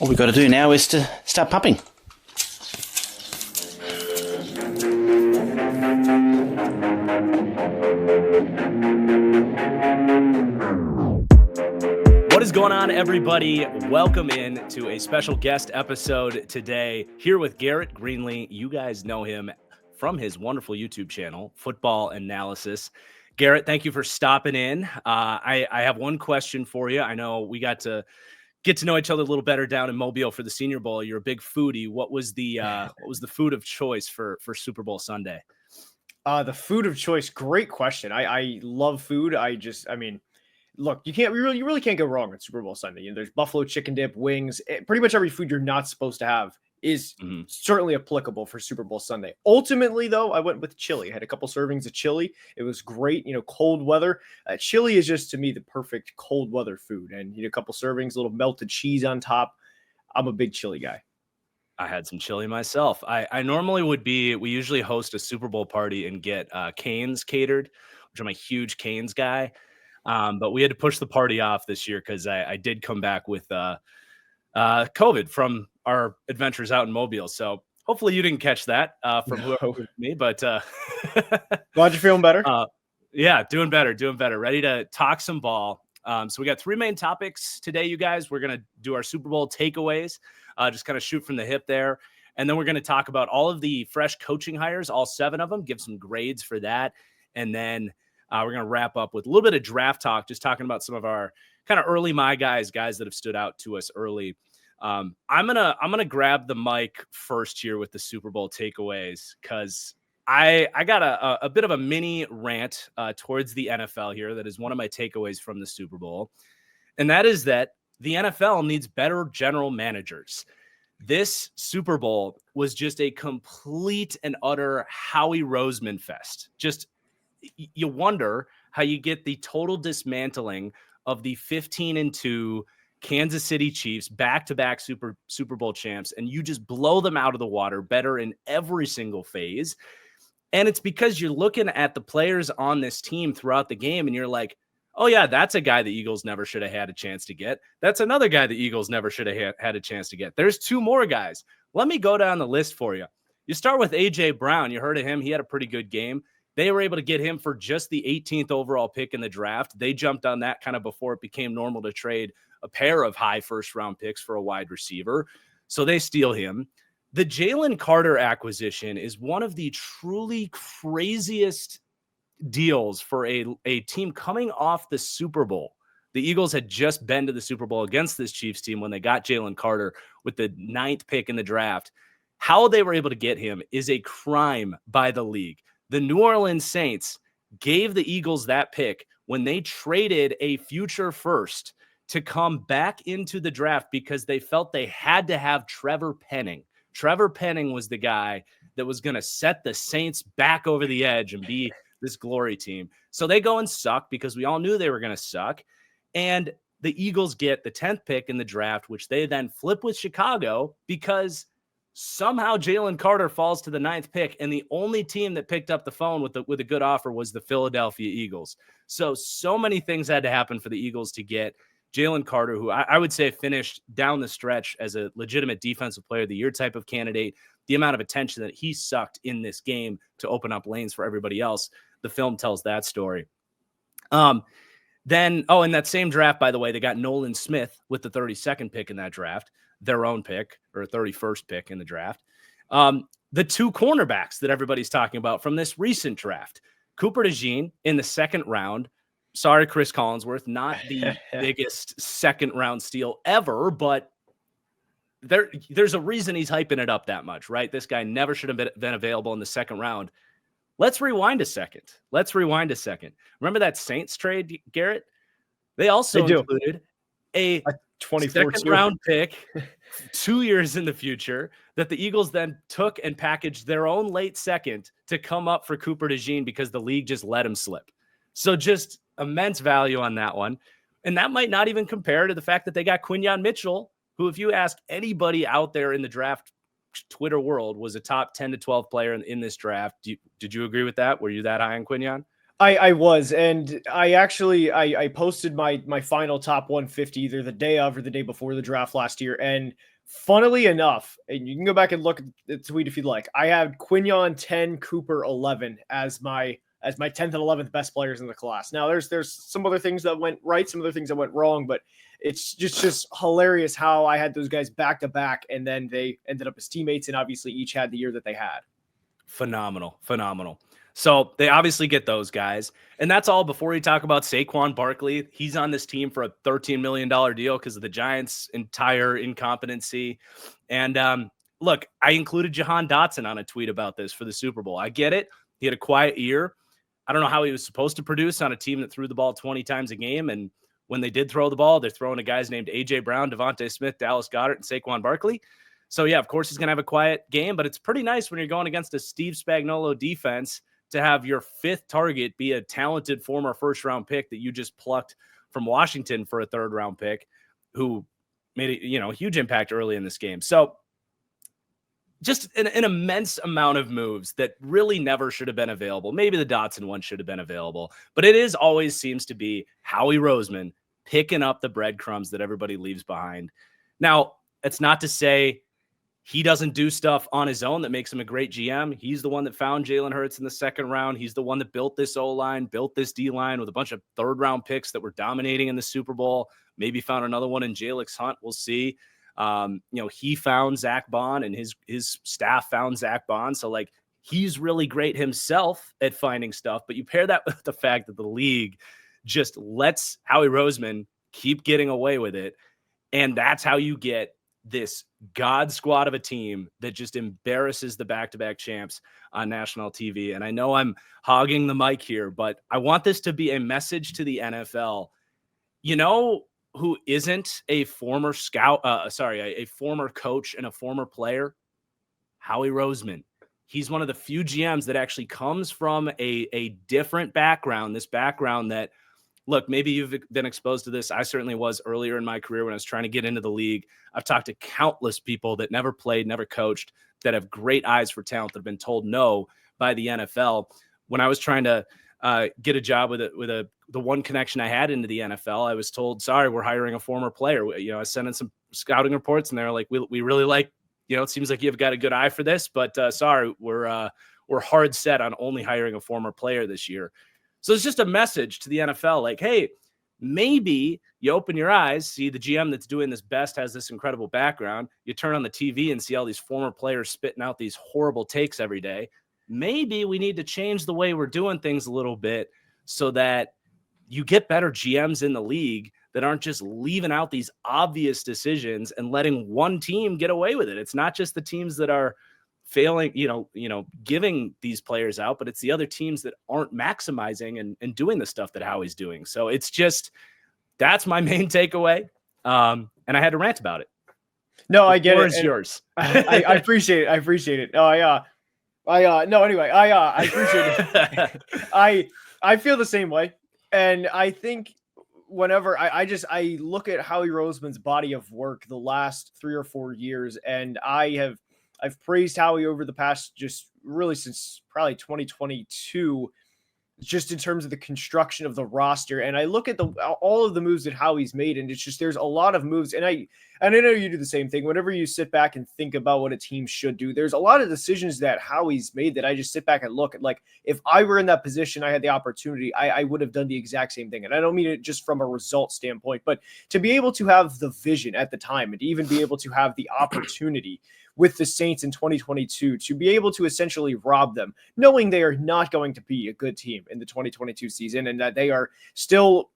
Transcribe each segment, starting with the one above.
All we've got to do now is to start pumping. What is going on, everybody? Welcome in to a special guest episode today here with Garret Greenlee. You guys know him from his wonderful YouTube channel, Football Analysis. Garret, thank you for stopping in. I have one question for you. I know we got to get to know each other a little better down in Mobile for the Senior Bowl. You're a big foodie. What was the food of choice for Super Bowl Sunday? The food of choice, great question. I love food. Look, you really can't go wrong on Super Bowl Sunday. You know, there's buffalo chicken dip, wings, pretty much every food you're not supposed to have is certainly applicable for Super Bowl Sunday. Ultimately, though, I went with chili. I had a couple servings of chili. It was great. You know, cold weather. Chili is just, to me, the perfect cold weather food. And a couple servings, a little melted cheese on top. I'm a big chili guy. I had some chili myself. I normally we usually host a Super Bowl party and get Canes catered, which I'm a huge Canes guy. But we had to push the party off this year because I did come back with COVID from our adventures out in Mobile. So hopefully you didn't catch that from whoever was me. But glad you're feeling better. Yeah, doing better. Ready to talk some ball. So we got three main topics today, you guys. We're going to do our Super Bowl takeaways, just kind of shoot from the hip there. And then we're going to talk about all of the fresh coaching hires, all 7 of them, give some grades for that. And then we're going to wrap up with a little bit of draft talk, just talking about some of our kind of early guys that have stood out to us early. I'm gonna grab the mic first here with the Super Bowl takeaways because I got a bit of a mini rant towards the NFL here. That is one of my takeaways from the Super Bowl, and that is that the NFL needs better general managers. This Super Bowl was just a complete and utter Howie Roseman fest. Just you wonder how you get the total dismantling of the 15-2 Kansas City Chiefs, back-to-back Super Bowl champs, and you just blow them out of the water better in every single phase. And it's because you're looking at the players on this team throughout the game, and you're like, oh, yeah, that's a guy the Eagles never should have had a chance to get. That's another guy the Eagles never should have had a chance to get. There's 2 more guys. Let me go down the list for you. You start with A.J. Brown. You heard of him. He had a pretty good game. They were able to get him for just the 18th overall pick in the draft. They jumped on that kind of before it became normal to trade a pair of high first-round picks for a wide receiver. So they steal him. The Jalen Carter acquisition is one of the truly craziest deals for a team coming off the Super Bowl. The Eagles had just been to the Super Bowl against this Chiefs team when they got Jalen Carter with the 9th pick in the draft. How they were able to get him is a crime by the league. The New Orleans Saints gave the Eagles that pick when they traded a future first to come back into the draft because they felt they had to have Trevor Penning. Trevor Penning was the guy that was going to set the Saints back over the edge and be this glory team. So they go and suck because we all knew they were going to suck. And the Eagles get the 10th pick in the draft, which they then flip with Chicago because somehow Jalen Carter falls to the 9th pick, and the only team that picked up the phone with a good offer was the Philadelphia Eagles. So many things had to happen for the Eagles to get Jalen Carter, who I would say finished down the stretch as a legitimate defensive player of the year type of candidate. The amount of attention that he sucked in this game to open up lanes for everybody else, the film tells that story. In that same draft, by the way, they got Nolan Smith with the 32nd pick in that draft, their own pick, or 31st pick in the draft. The 2 cornerbacks that everybody's talking about from this recent draft, Cooper DeJean in the 2nd round. Sorry, Chris Collinsworth, not the biggest 2nd-round steal ever, but there's a reason he's hyping it up that much, right? This guy never should have been available in the 2nd round. Let's rewind a second. Remember that Saints trade, Garret? They also included a 2nd-round pick 2 years in the future that the Eagles then took and packaged their own late second to come up for Cooper DeJean because the league just let him slip. So just immense value on that one. And that might not even compare to the fact that they got Quinyon Mitchell, who, if you ask anybody out there in the draft Twitter world, was a top 10 to 12 player in this draft. Did you agree with that? Were you that high on Quinyon? I was, and I posted my final top 150 either the day of or the day before the draft last year. And funnily enough, and you can go back and look at the tweet if you'd like, I had Quignon 10, Cooper 11 as my 10th and 11th best players in the class. Now there's some other things that went right, some other things that went wrong, but it's just hilarious how I had those guys back to back, and then they ended up as teammates, and obviously each had the year that they had. Phenomenal. So they obviously get those guys. And that's all before you talk about Saquon Barkley. He's on this team for a $13 million deal because of the Giants' entire incompetency. And look, I included Jahan Dotson on a tweet about this for the Super Bowl. I get it. He had a quiet year. I don't know how he was supposed to produce on a team that threw the ball 20 times a game. And when they did throw the ball, they're throwing to guys named A.J. Brown, Devontae Smith, Dallas Goedert, and Saquon Barkley. So, yeah, of course he's going to have a quiet game, but it's pretty nice when you're going against a Steve Spagnuolo defense to have your fifth target be a talented former first-round pick that you just plucked from Washington for a third-round pick who made a huge impact early in this game. So just an immense amount of moves that really never should have been available. Maybe the Dotson one should have been available, but it always seems to be Howie Roseman picking up the breadcrumbs that everybody leaves behind. Now, it's not to say he doesn't do stuff on his own that makes him a great GM. He's the one that found Jalen Hurts in the second round. He's the one that built this O-line, built this D-line with a bunch of third-round picks that were dominating in the Super Bowl. Maybe found another one in Jalix Hunt. We'll see. He found Zach Bond, and his staff found Zach Bond. So, he's really great himself at finding stuff. But you pair that with the fact that the league just lets Howie Roseman keep getting away with it. And that's how you get this God squad of a team that just embarrasses the back-to-back champs on national TV. And I know I'm hogging the mic here, but I want this to be a message to the NFL. You know who isn't a former a former coach and a former player? Howie Roseman. He's one of the few GMs that actually comes from a different background, this background that, look, maybe you've been exposed to this. I certainly was earlier in my career when I was trying to get into the league. I've talked to countless people that never played, never coached, that have great eyes for talent that have been told no by the NFL. When I was trying to get a job with the one connection I had into the NFL, I was told, sorry, we're hiring a former player. I sent in some scouting reports, and they're like, we really like, it seems like you've got a good eye for this, but sorry, we're hard set on only hiring a former player this year. So it's just a message to the NFL, like, hey, maybe you open your eyes, see the GM that's doing this best has this incredible background. You turn on the TV and see all these former players spitting out these horrible takes every day. Maybe we need to change the way we're doing things a little bit so that you get better GMs in the league that aren't just leaving out these obvious decisions and letting one team get away with it. It's not just the teams that are failing, giving these players out, but it's the other teams that aren't maximizing and doing the stuff that Howie's doing. So that's my main takeaway. And I had to rant about it. No, I get it. It's yours. I appreciate it. I appreciate it. Anyway, I appreciate it. I feel the same way. And I think whenever I look at Howie Roseman's body of work the last 3 or 4 years, and I've praised Howie over the past, just really since probably 2022, just in terms of the construction of the roster. And I look at all of the moves that Howie's made, and it's just, there's a lot of moves. And I know you do the same thing. Whenever you sit back and think about what a team should do, there's a lot of decisions that Howie's made that I just sit back and look at, like, if I were in that position, I had the opportunity, I would have done the exact same thing. And I don't mean it just from a result standpoint, but to be able to have the vision at the time and to even be able to have the opportunity with the Saints in 2022 to be able to essentially rob them, knowing they are not going to be a good team in the 2022 season, and that they are still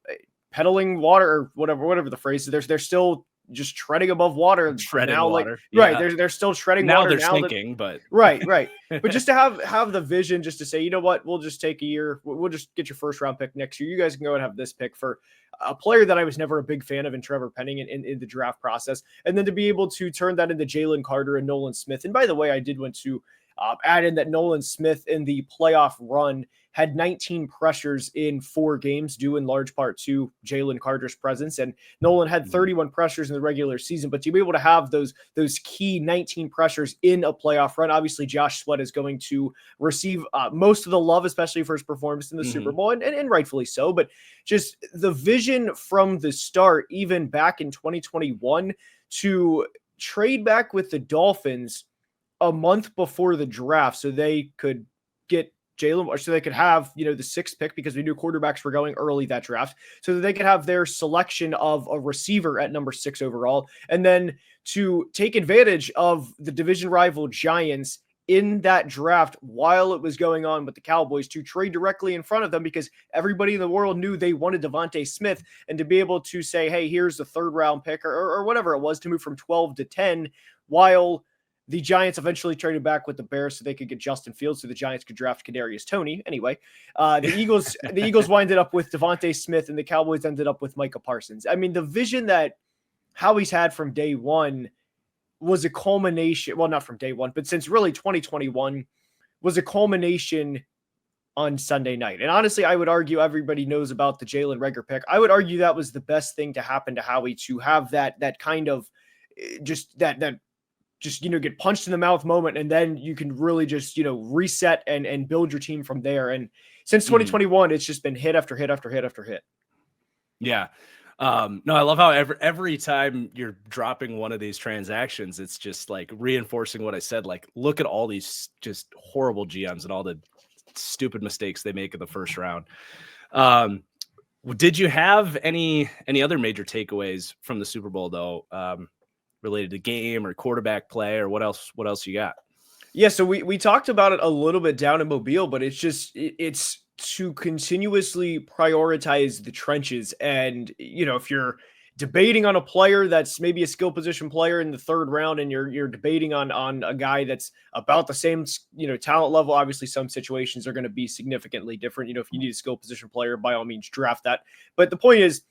peddling water, or whatever the phrase is. They're still just treading above water. Treading now, water. Like, yeah. Right. They're still treading now water. They're sinking, but right. But just to have the vision, just to say, you know what, we'll just take a year. We'll just get your first round pick next year. You guys can go and have this pick for a player that I was never a big fan of in Trevor Penning in the draft process. And then to be able to turn that into Jalen Carter and Nolan Smith. And by the way, I did went to Add in that Nolan Smith in the playoff run had 19 pressures in 4 games, due in large part to Jalen Carter's presence. And Nolan had 31 pressures in the regular season, but to be able to have those key 19 pressures in a playoff run, obviously Josh Sweat is going to receive most of the love, especially for his performance in the Super Bowl, and rightfully so. But just the vision from the start, even back in 2021, to trade back with the Dolphins a month before the draft so they could get Jalen, or so they could have, the 6th pick, because we knew quarterbacks were going early that draft, so that they could have their selection of a receiver at number 6 overall, and then to take advantage of the division rival Giants in that draft while it was going on with the Cowboys, to trade directly in front of them, because everybody in the world knew they wanted Devontae Smith, and to be able to say, hey, here's the 3rd round pick or whatever it was, to move from 12 to 10, while the Giants eventually traded back with the Bears so they could get Justin Fields, so the Giants could draft Kadarius Toney. Anyway, the Eagles winded up with Devontae Smith, and the Cowboys ended up with Micah Parsons. I mean, the vision that Howie's had from day one was a culmination. Well, not from day one, but since really 2021 was a culmination on Sunday night. And honestly, I would argue, everybody knows about the Jalen Reagor pick. I would argue that was the best thing to happen to Howie, to have that kind of just get punched in the mouth moment, and then you can really just, reset and build your team from there. And since 2021, it's just been hit after hit after hit after hit. Yeah. No, I love how every time you're dropping one of these transactions, it's just like reinforcing what I said. Like, look at all these just horrible GMs and all the stupid mistakes they make in the first round. Did you have any other major takeaways from the Super Bowl, though? Related to game or quarterback play, or what else you got? Yeah, so we talked about it a little bit down in Mobile, but it's to continuously prioritize the trenches. And if you're debating on a player that's maybe a skill position player in the 3rd round, and you're debating on a guy that's about the same talent level, obviously some situations are going to be significantly different. If you need a skill position player, by all means draft that. But the point is,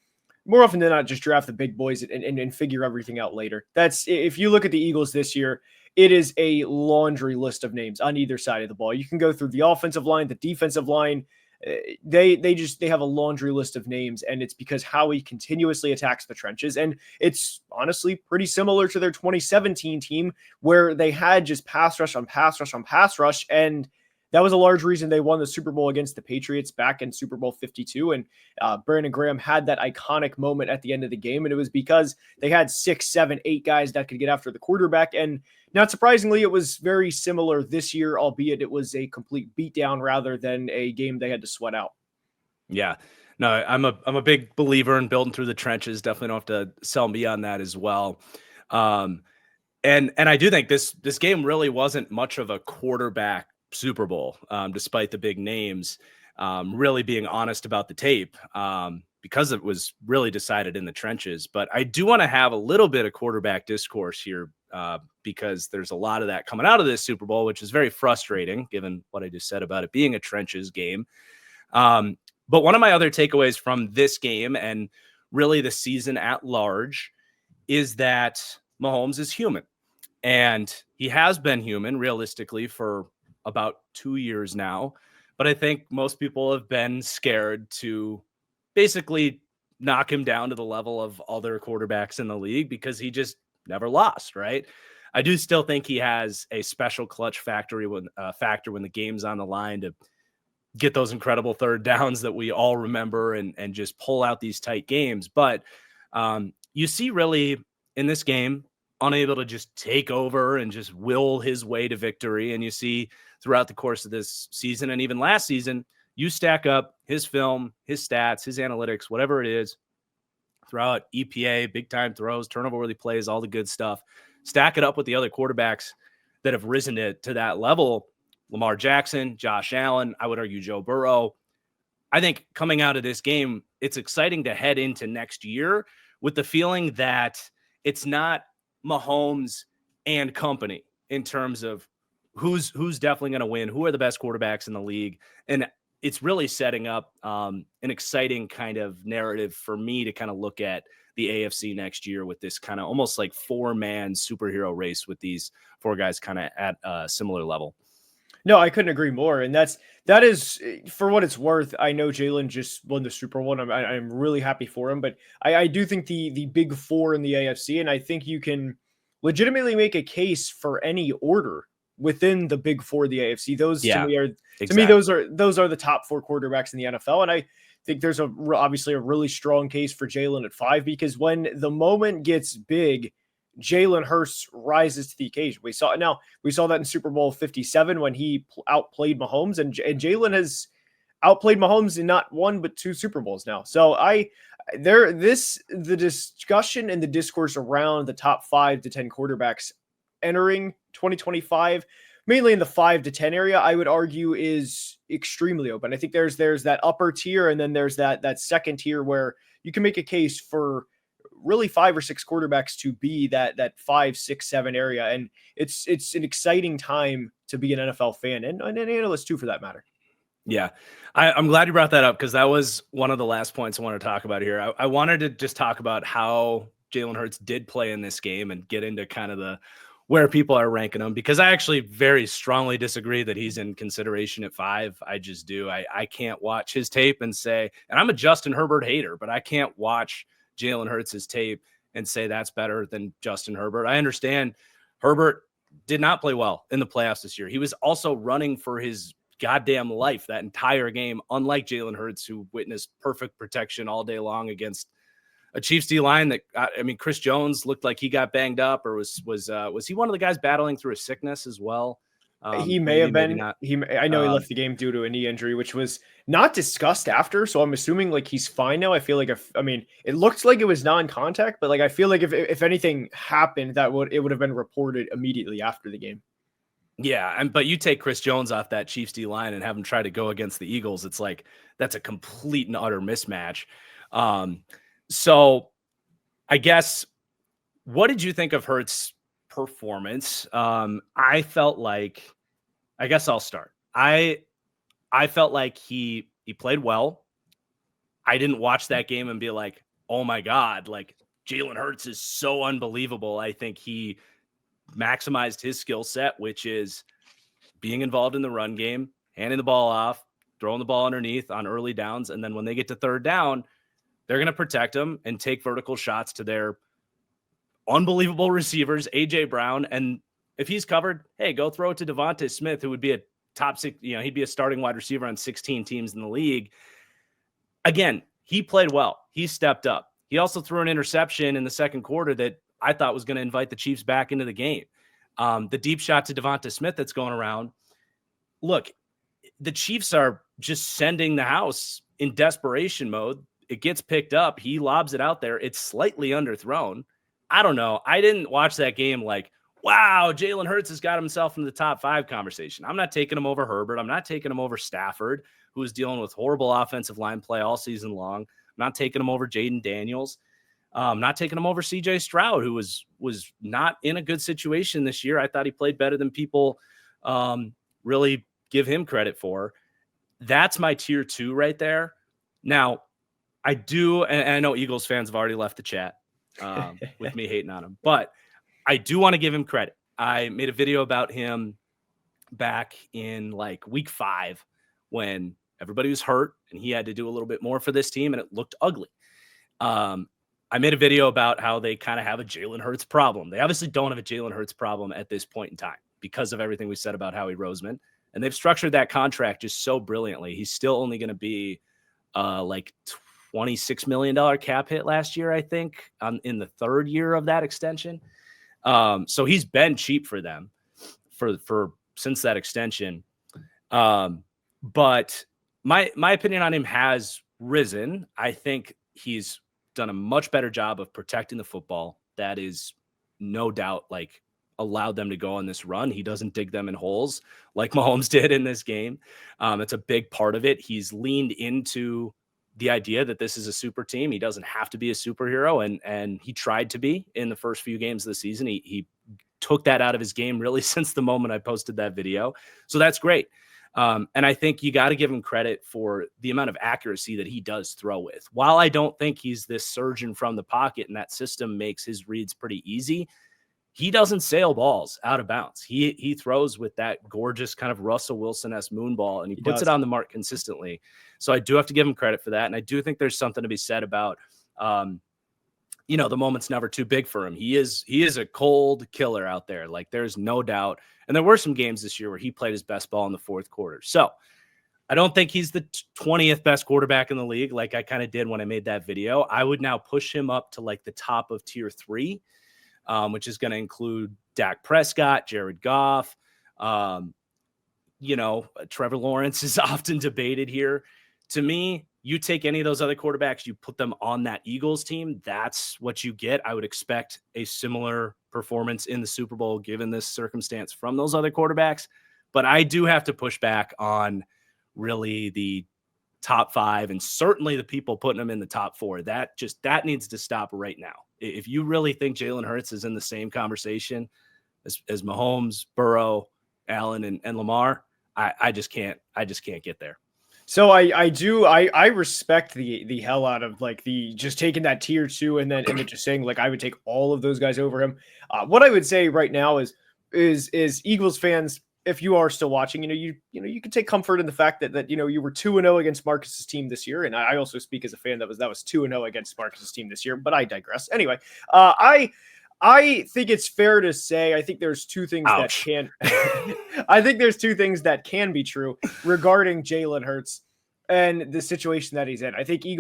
more often than not, just draft the big boys and figure everything out later. If you look at the Eagles this year, it is a laundry list of names on either side of the ball. You can go through the offensive line, the defensive line. They have a laundry list of names, and it's because Howie continuously attacks the trenches. And it's honestly pretty similar to their 2017 team, where they had just pass rush on pass rush on pass rush, and that was a large reason they won the Super Bowl against the Patriots back in Super Bowl 52. And Brandon Graham had that iconic moment at the end of the game. And it was because they had 6, 7, 8 guys that could get after the quarterback. And not surprisingly, it was very similar this year, albeit it was a complete beatdown rather than a game they had to sweat out. Yeah. No, I'm a big believer in building through the trenches. Definitely don't have to sell me on that as well. And I do think this game really wasn't much of a quarterback Super Bowl, despite the big names, really being honest about the tape, because it was really decided in the trenches. But I do want to have a little bit of quarterback discourse here, because there's a lot of that coming out of this Super Bowl, which is very frustrating given what I just said about it being a trenches game. But one of my other takeaways from this game, and really the season at large, is that Mahomes is human, and he has been human realistically for about 2 years now. But I think most people have been scared to basically knock him down to the level of other quarterbacks in the league, because he just never lost, right? I do still think he has a special clutch factor when the game's on the line, to get those incredible 3rd downs that we all remember, and just pull out these tight games. But you see really in this game, unable to just take over and just will his way to victory. And you see throughout the course of this season, and even last season, you stack up his film, his stats, his analytics, whatever it is, throughout EPA, big time throws, turnover worthy plays, all the good stuff. Stack it up with the other quarterbacks that have risen to that level. Lamar Jackson, Josh Allen, I would argue Joe Burrow. I think coming out of this game, it's exciting to head into next year with the feeling that it's not Mahomes and company in terms of who's definitely going to win, who are the best quarterbacks in the league. And it's really setting up an exciting kind of narrative for me to kind of look at the AFC next year with this kind of almost like 4-man superhero race with these 4 guys kind of at a similar level. No, I couldn't agree more. And that is for what it's worth. I know Jalen just won the Super Bowl, and I'm really happy for him. But I do think the big four in the AFC, and I think you can legitimately make a case for any order within the big four of the AFC. Those to me are those are the top four quarterbacks in the NFL, and I think there's obviously a really strong case for Jalen at 5, because when the moment gets big, Jalen Hurts rises to the occasion. We saw that in Super Bowl 57 when he outplayed Mahomes, and Jalen has outplayed Mahomes in not one but 2 Super Bowls now. So the discussion and the discourse around the top 5 to 10 quarterbacks entering 2025, mainly in the 5 to 10 area, I would argue is extremely open. I think there's that upper tier, and then there's that second tier where you can make a case for really 5 or 6 quarterbacks to be that 5, 6, 7 area. And it's an exciting time to be an NFL fan and an analyst too, for that matter. Yeah, I'm glad you brought that up, because that was one of the last points I want to talk about here. I wanted to just talk about how Jalen Hurts did play in this game and get into kind of where people are ranking him, because I actually very strongly disagree that he's in consideration at 5. I just do. I can't watch his tape and say, and I'm a Justin Herbert hater, but I can't watch Jalen Hurts' tape and say that's better than Justin Herbert. I understand Herbert did not play well in the playoffs this year. He was also running for his goddamn life that entire game, unlike Jalen Hurts, who witnessed perfect protection all day long against a Chiefs D line that, I mean, Chris Jones looked like he got banged up, or was he one of the guys battling through a sickness as well? He may have been. I know he left the game due to a knee injury, which was not discussed after. So I'm assuming like he's fine now. I feel like it looked like it was non-contact, but like I feel like if anything happened, it would have been reported immediately after the game. Yeah, but you take Chris Jones off that Chiefs D line and have him try to go against the Eagles, it's like that's a complete and utter mismatch. So I guess, what did you think of Hurts' performance? I felt like, I guess I'll start. I felt like he played well. I didn't watch that game and be like, oh my God, like Jalen Hurts is so unbelievable. I think he maximized his skill set, which is being involved in the run game, handing the ball off, throwing the ball underneath on early downs. And then when they get to third down, they're going to protect them and take vertical shots to their unbelievable receivers, AJ Brown. And if he's covered, hey, go throw it to Devontae Smith, who would be a top 6, he'd be a starting wide receiver on 16 teams in the league. Again, he played well. He stepped up. He also threw an interception in the second quarter that I thought was going to invite the Chiefs back into the game. The deep shot to Devonta Smith that's going around. Look, the Chiefs are just sending the house in desperation mode. It gets picked up. He lobs it out there. It's slightly underthrown. I don't know. I didn't watch that game like, wow, Jalen Hurts has got himself into the top 5 conversation. I'm not taking him over Herbert. I'm not taking him over Stafford, who is dealing with horrible offensive line play all season long. I'm not taking him over Jaden Daniels. Not taking him over CJ Stroud, who was not in a good situation this year. I thought he played better than people really give him credit for. That's my tier 2 right there. Now, I do, and I know Eagles fans have already left the chat with me hating on him, but I do want to give him credit. I made a video about him back in like week 5 when everybody was hurt and he had to do a little bit more for this team and it looked ugly. I made a video about how they kind of have a Jalen Hurts problem. They obviously don't have a Jalen Hurts problem at this point in time because of everything we said about Howie Roseman. And they've structured that contract just so brilliantly. He's still only going to be like $26 million cap hit last year, I think, in the third year of that extension. So he's been cheap for them for since that extension. But my opinion on him has risen. I think he's done a much better job of protecting the football. That is no doubt like allowed them to go on this run. He doesn't dig them in holes like Mahomes did in this game. It's a big part of it. He's leaned into the idea that this is a super team. He doesn't have to be a superhero. And he tried to be in the first few games of the season. He took that out of his game really since the moment I posted that video. So that's great. And I think you got to give him credit for the amount of accuracy that he does throw with. While I don't think he's this surgeon from the pocket and that system makes his reads pretty easy, he doesn't sail balls out of bounds. He throws with that gorgeous kind of Russell Wilson-esque moon ball, and he puts it on the mark consistently. So I do have to give him credit for that. And I do think there's something to be said about, the moment's never too big for him. He is a cold killer out there. Like, there's no doubt. And there were some games this year where he played his best ball in the fourth quarter. So I don't think he's the 20th best quarterback in the league, like I kind of did when I made that video. I would now push him up to like the top of tier 3, which is going to include Dak Prescott, Jared Goff. Trevor Lawrence is often debated here. To me, you take any of those other quarterbacks, you put them on that Eagles team, that's what you get. I would expect a similar performance in the Super Bowl given this circumstance from those other quarterbacks. But I do have to push back on really the top 5 and certainly the people putting them in the top 4. That needs to stop right now. If you really think Jalen Hurts is in the same conversation as Mahomes, Burrow, Allen, and Lamar, I just can't get there. So I respect the hell out of like the just taking that tier 2 and then just saying like I would take all of those guys over him. What I would say right now is Eagles fans, if you are still watching, you can take comfort in the fact that you were 2-0 against Marcus's team this year, and I also speak as a fan that was 2-0 against Marcus's team this year. But I digress. Anyway, I think it's fair to say I think there's two things that can I think there's two things that can be true regarding Jalen Hurts and the situation that he's in. I think every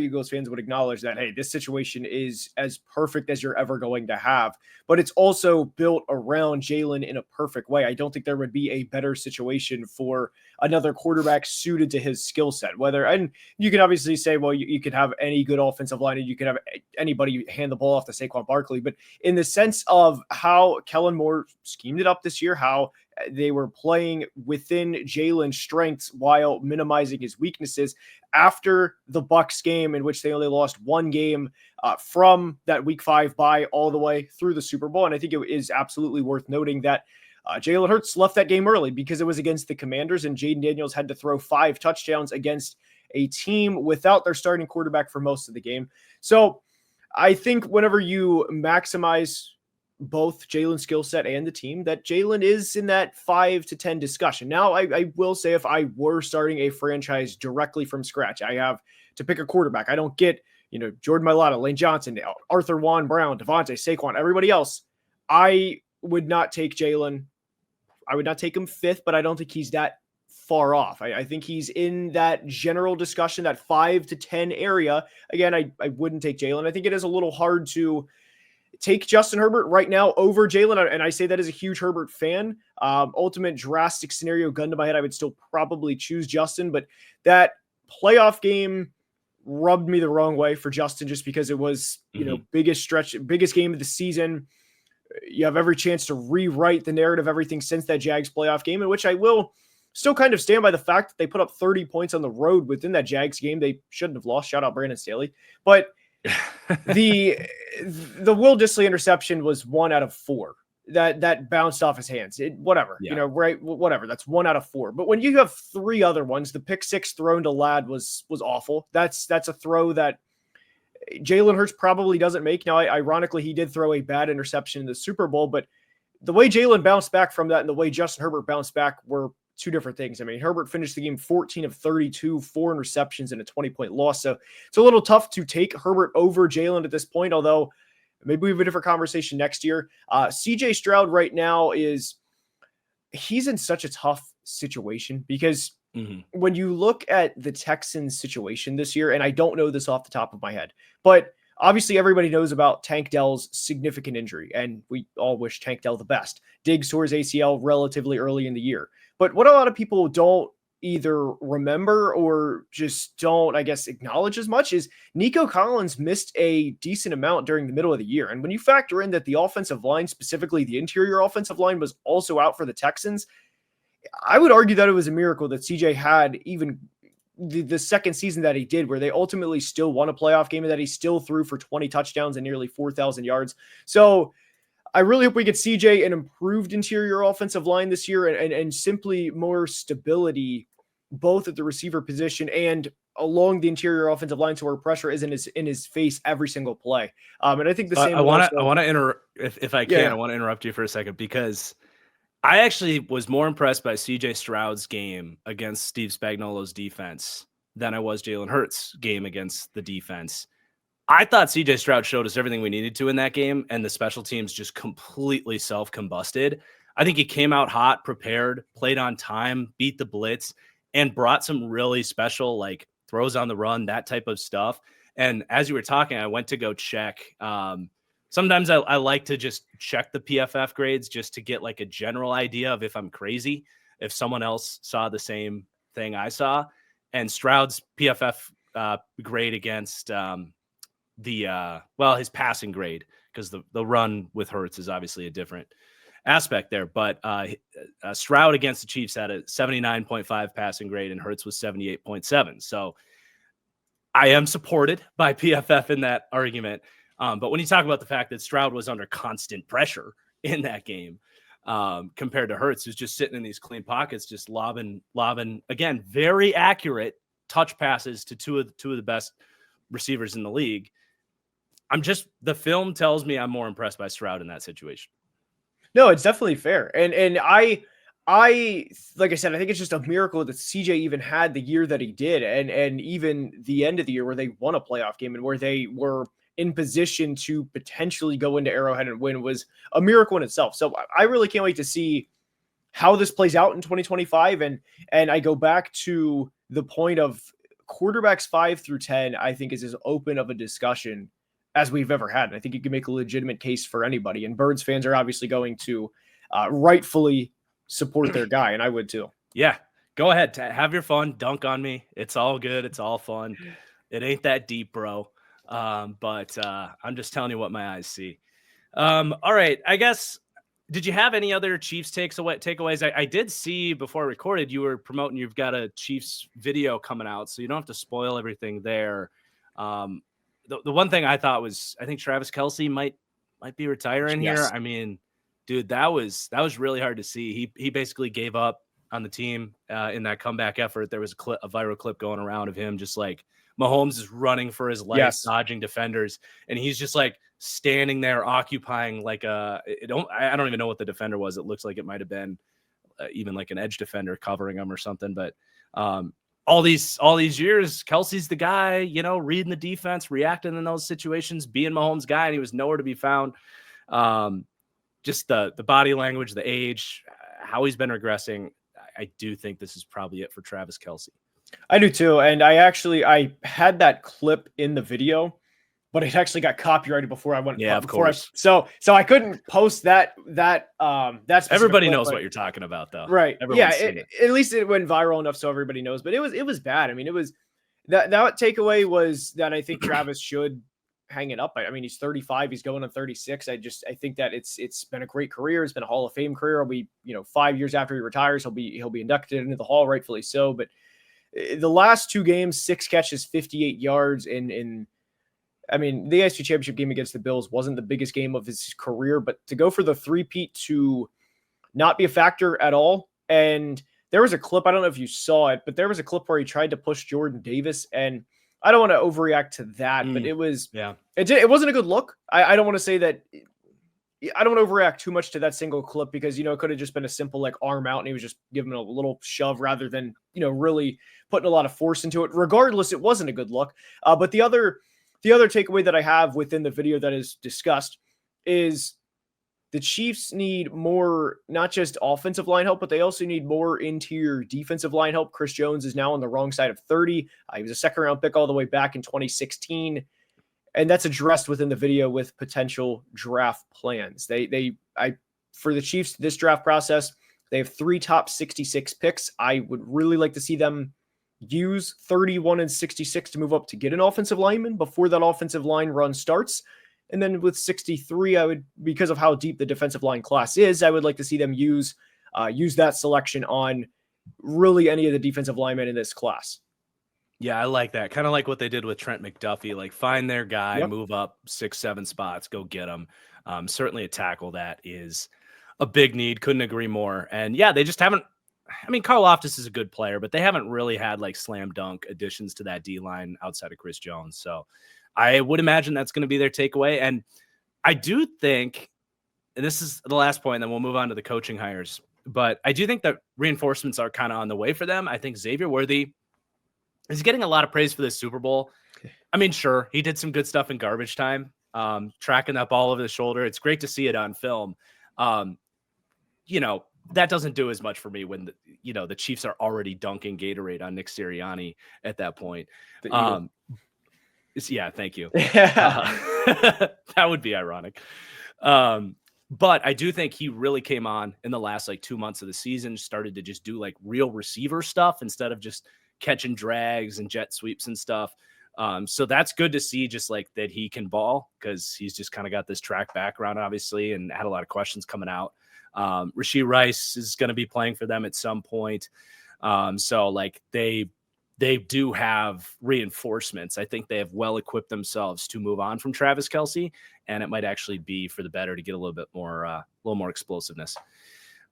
Eagles fans would acknowledge that, hey, this situation is as perfect as you're ever going to have, but it's also built around Jalen in a perfect way. I don't think there would be a better situation for another quarterback suited to his skill set. And you can obviously say, well, you could have any good offensive line and you could have anybody hand the ball off to Saquon Barkley, but in the sense of how Kellen Moore schemed it up this year, how they were playing within Jalen's strengths while minimizing his weaknesses. After the Bucs game, in which they only lost one game from that Week 5 bye all the way through the Super Bowl, and I think it is absolutely worth noting that Jalen Hurts left that game early because it was against the Commanders, and Jaden Daniels had to throw 5 touchdowns against a team without their starting quarterback for most of the game. So I think whenever you maximize both Jalen's skill set and the team, that Jalen is in that 5 to 10 discussion. Now, I will say if I were starting a franchise directly from scratch, I have to pick a quarterback. I don't get, Jordan Mailata, Lane Johnson, Arthur Juan Brown, Devontae, Saquon, everybody else. I would not take Jalen. I would not take him 5th, but I don't think he's that far off. I think he's in that general discussion, that 5 to 10 area. Again, I wouldn't take Jalen. I think it is a little hard to take Justin Herbert right now over Jalen, and I say that as a huge Herbert fan. Ultimate drastic scenario, gun to my head, I would still probably choose Justin, but that playoff game rubbed me the wrong way for Justin just because it was, biggest game of the season. You have every chance to rewrite the narrative, everything since that Jags playoff game, in which I will still kind of stand by the fact that they put up 30 points on the road within that Jags game. They shouldn't have lost. Shout out Brandon Staley. But the Will Dissly interception was 1 out of 4 that bounced off his hands. Whatever. That's 1 out of 4. But when you have 3 other ones, the pick 6 thrown to Ladd was awful. That's a throw that Jalen Hurts probably doesn't make. Now, ironically, he did throw a bad interception in the Super Bowl, but the way Jalen bounced back from that and the way Justin Herbert bounced back were two different things. I mean, Herbert finished the game 14 of 32, 4 interceptions and a 20-point loss. So it's a little tough to take Herbert over Jalen at this point, although maybe we have a different conversation next year. CJ Stroud right now he's in such a tough situation because when you look at the Texans situation this year, and I don't know this off the top of my head, but obviously everybody knows about Tank Dell's significant injury, and we all wish Tank Dell the best. Diggs tore his ACL relatively early in the year. But what a lot of people don't either remember or just don't, I guess, acknowledge as much is Nico Collins missed a decent amount during the middle of the year. And when you factor in that the offensive line, specifically the interior offensive line, was also out for the Texans, I would argue that it was a miracle that CJ had even the second season that he did, where they ultimately still won a playoff game and that he still threw for 20 touchdowns and nearly 4,000 yards. So I really hope we get CJ an improved interior offensive line this year and simply more stability, both at the receiver position and along the interior offensive line, so where pressure isn't in his face every single play. And I think the same. I want to interrupt if I can. Yeah. I want to interrupt you for a second because I actually was more impressed by CJ Stroud's game against Steve Spagnuolo's defense than I was Jalen Hurts' game against the defense. I thought CJ Stroud showed us everything we needed to in that game, and the special teams just completely self-combusted. I think he came out hot, prepared, played on time, beat the blitz, and brought some really special like throws on the run, that type of stuff. And as you were talking, I went to go check. Sometimes I like to just check the PFF grades just to get like a general idea of if I'm crazy, if someone else saw the same thing I saw. And Stroud's PFF grade against his passing grade, because the run with Hurts is obviously a different aspect there. But Stroud against the Chiefs had a 79.5 passing grade and Hurts was 78.7. So I am supported by PFF in that argument. But when you talk about the fact that Stroud was under constant pressure in that game compared to Hurts, who's just sitting in these clean pockets, just lobbing, again, very accurate touch passes to two of the best receivers in the league. The film tells me I'm more impressed by Stroud in that situation. No, it's definitely fair. And I like I said, I think it's just a miracle that CJ even had the year that he did, and even the end of the year where they won a playoff game and where they were in position to potentially go into Arrowhead and win was a miracle in itself. So I really can't wait to see how this plays out in 2025. And I go back to the point of quarterbacks 5 through 10, I think is as open of a discussion as we've ever had. And I think you can make a legitimate case for anybody. And Birds fans are obviously going to rightfully support their guy. And I would too. Yeah. Go ahead. Have your fun. Dunk on me. It's all good. It's all fun. It ain't that deep, bro. But I'm just telling you what my eyes see. All right. I guess, did you have any other Chiefs takeaways? I did see before I recorded, you were promoting, you've got a Chiefs video coming out, so you don't have to spoil everything there. The one thing I thought was, I think Travis Kelce might be retiring here. I mean, dude, that was really hard to see. He basically gave up on the team in that comeback effort. There was a viral clip going around of him just like, Mahomes is running for his life, dodging defenders, and he's just like standing there occupying like I don't even know what the defender was. It looks like it might have been even like an edge defender covering him or something. But all these years, Kelce's the guy, reading the defense, reacting in those situations, being Mahomes' guy, and he was nowhere to be found. Just the body language, the age, how he's been regressing. I do think this is probably it for Travis Kelce. I do too. And I had that clip in the video, but it actually got copyrighted before I went. Yeah, of course. So I couldn't post that. Everybody knows what you're talking about though. Right. At least it went viral enough so everybody knows, but it was bad. I mean, it was that takeaway was that I think Travis should hang it up. I mean, he's 35, he's going on 36. I think that it's been a great career. It's been a Hall of Fame career. It'll be, 5 years after he retires, he'll be inducted into the Hall, rightfully so. But the last 2 games, 6 catches, 58 yards. I mean, the AFC Championship game against the Bills wasn't the biggest game of his career, but to go for the three-peat to not be a factor at all. And there was a clip, I don't know if you saw it, but there was a clip where he tried to push Jordan Davis, and I don't want to overreact to that, but it was, it wasn't a good look. I don't want to say that. I don't want to overreact too much to that single clip because, it could have just been a simple like arm out and he was just giving a little shove rather than, really putting a lot of force into it. Regardless, it wasn't a good look. But the other takeaway that I have within the video that is discussed is the Chiefs need more, not just offensive line help, but they also need more interior defensive line help. Chris Jones is now on the wrong side of 30. He was a second-round pick all the way back in 2016. And that's addressed within the video with potential draft plans. For the Chiefs, this draft process, they have 3 top 66 picks. I would really like to see them use 31 and 66 to move up to get an offensive lineman before that offensive line run starts. And then with 63, because of how deep the defensive line class is, I would like to see them use that selection on really any of the defensive linemen in this class. Yeah, I like that. Kind of like what they did with Trent McDuffie, like find their guy, move up 6-7 spots, go get him. Certainly a tackle that is a big need. Couldn't agree more. And yeah, they just haven't I mean, Karlaftis is a good player, but they haven't really had like slam dunk additions to that D line outside of Chris Jones. So I would imagine that's going to be their takeaway. And I do think, and this is the last point, and then we'll move on to the coaching hires, but I do think that reinforcements are kind of on the way for them. I think Xavier Worthy is getting a lot of praise for this Super Bowl. I mean, sure, he did some good stuff in garbage time, tracking that ball over the shoulder. It's great to see it on film. That doesn't do as much for me when the Chiefs are already dunking Gatorade on Nick Sirianni at that point. Yeah, thank you. That would be ironic. But I do think he really came on in the last 2 months of the season, started to just do real receiver stuff instead of just catching drags and jet sweeps and stuff. So that's good to see, just that he can ball, because he's just kind of got this track background, obviously, and had a lot of questions coming out. Rashee Rice is going to be playing for them at some point. So they do have reinforcements. I think they have well equipped themselves to move on from Travis Kelce, and it might actually be for the better to get a little more explosiveness.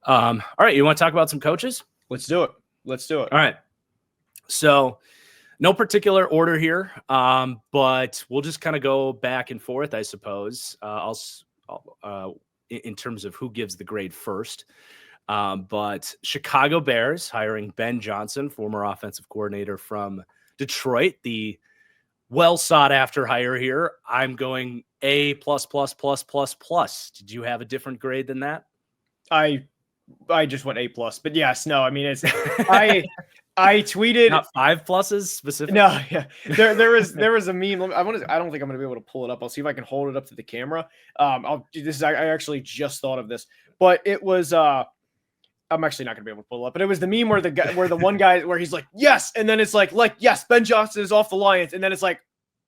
All right. You want to talk about some coaches? Let's do it. All right. So no particular order here, but we'll just kind of go back and forth, I suppose. In terms of who gives the grade first. But Chicago Bears hiring Ben Johnson, former offensive coordinator from Detroit, the well sought after hire here. I'm going A+++++. Did you have a different grade than that? I just went A+, but yes, no, I mean, it's, I tweeted not 5 pluses specifically. No, yeah, there was a meme. I don't think I'm going to be able to pull it up. I'll see if I can hold it up to the camera. I'll do this. I actually just thought of this, but it was, I'm actually not going to be able to pull it up, but it was the meme where the one guy, where he's like, yes. And then it's like, yes, Ben Johnson is off the Lions. And then it's like,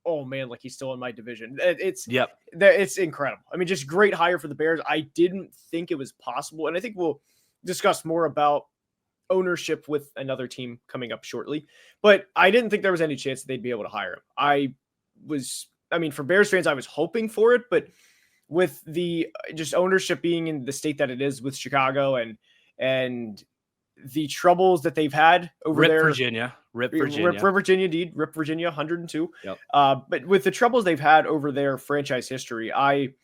oh man, he's still in my division. It's incredible. I mean, just great hire for the Bears. I didn't think it was possible. And I think we'll discuss more about ownership with another team coming up shortly, but I didn't think there was any chance that they'd be able to hire him. For Bears fans, I was hoping for it, but with the just ownership being in the state that it is with Chicago and the troubles that they've had over there. Rip Virginia, indeed. Rip Virginia, 102. Yep. But with the troubles they've had over their franchise history, I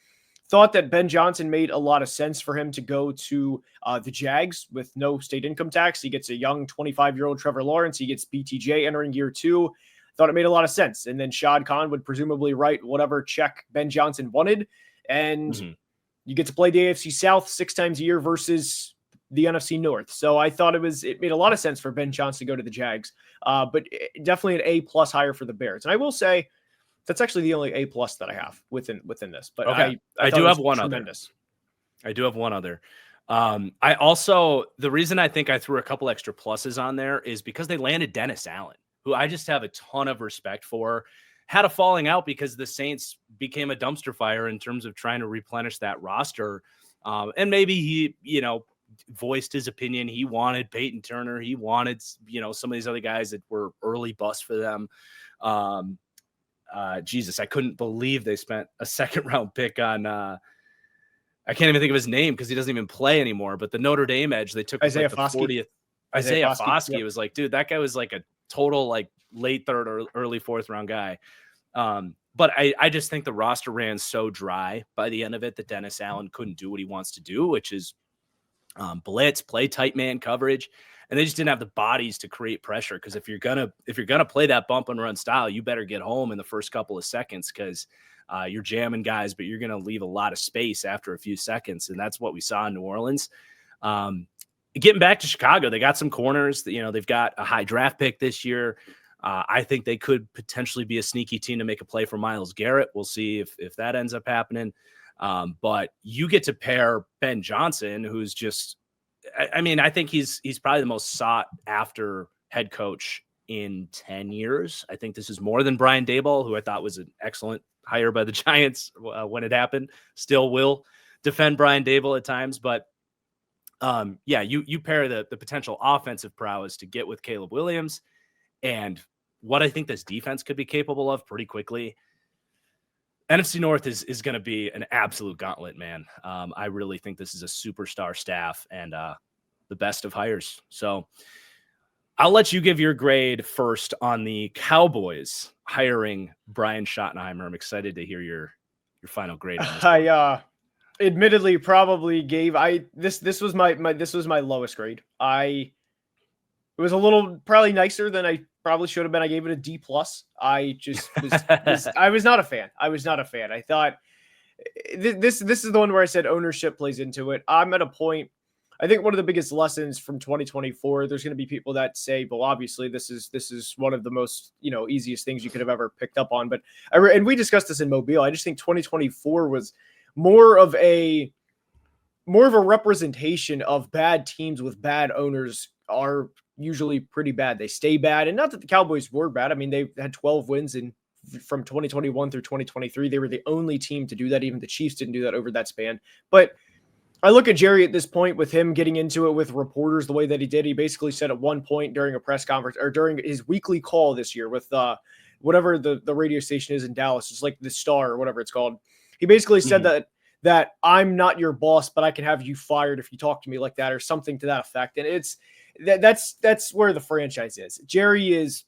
thought that Ben Johnson made a lot of sense for him to go to the Jags with no state income tax. He gets a young 25-year-old Trevor Lawrence. He gets BTJ entering year 2. Thought it made a lot of sense. And then Shad Khan would presumably write whatever check Ben Johnson wanted. And you get to play the AFC South 6 times a year versus the NFC North. So I thought it made a lot of sense for Ben Johnson to go to the Jags. But definitely an A+ hire for the Bears. And I will say, that's actually the only A+ that I have within this. But okay. I do have one tremendous. I do have one other. I also, the reason I think I threw a couple extra pluses on there is because they landed Dennis Allen, who I just have a ton of respect for. Had a falling out because the Saints became a dumpster fire in terms of trying to replenish that roster. And maybe he, voiced his opinion. He wanted Peyton Turner. He wanted, some of these other guys that were early busts for them. Jesus, I couldn't believe they spent a 2nd round pick on, I can't even think of his name because he doesn't even play anymore, but the Notre Dame edge, they took Isaiah the Foskey. 40th. Isaiah Foskey. Yep. It was like, dude, that guy was like a total late 3rd or early 4th round guy. But I just think the roster ran so dry by the end of it that Dennis Allen couldn't do what he wants to do, which is blitz, play tight man coverage. And they just didn't have the bodies to create pressure. Because if you're gonna play that bump and run style, you better get home in the first couple of seconds, because you're jamming guys, but you're gonna leave a lot of space after a few seconds, and that's what we saw in New Orleans. Getting back to Chicago, they got some corners. They've got a high draft pick this year. I think they could potentially be a sneaky team to make a play for Myles Garrett. We'll see if that ends up happening. But you get to pair Ben Johnson, who's just, I think he's probably the most sought after head coach in 10 years. I think this is more than Brian Daboll, who I thought was an excellent hire by the Giants when it happened. Still will defend Brian Daboll at times, but you pair the potential offensive prowess to get with Caleb Williams and what I think this defense could be capable of pretty quickly. NFC North is going to be an absolute gauntlet, man. I really think this is a superstar staff, and the best of hires. So I'll let you give your grade first on the Cowboys hiring Brian Schottenheimer. I'm excited to hear your final grade on this one. I admittedly probably gave this was my lowest grade. It was a little probably nicer than I probably should have been. I gave it a D+. I just I was not a fan. I thought this is the one where I said ownership plays into it. I'm at a point. I think one of the biggest lessons from 2024, there's going to be people that say, well, obviously this is one of the most, easiest things you could have ever picked up on. But and we discussed this in Mobile. I just think 2024 was more of a representation of bad teams with bad owners are usually pretty bad. They stay bad. And not that the Cowboys were bad. I mean, they had 12 wins from 2021 through 2023. They were the only team to do that. Even the Chiefs didn't do that over that span. But I look at Jerry at this point with him getting into it with reporters the way that he did. He basically said at one point during a press conference or during his weekly call this year with whatever the radio station is in Dallas, it's like the Star or whatever it's called. He basically said that I'm not your boss, but I can have you fired if you talk to me like that or something to that effect. And that's where the franchise is. Jerry is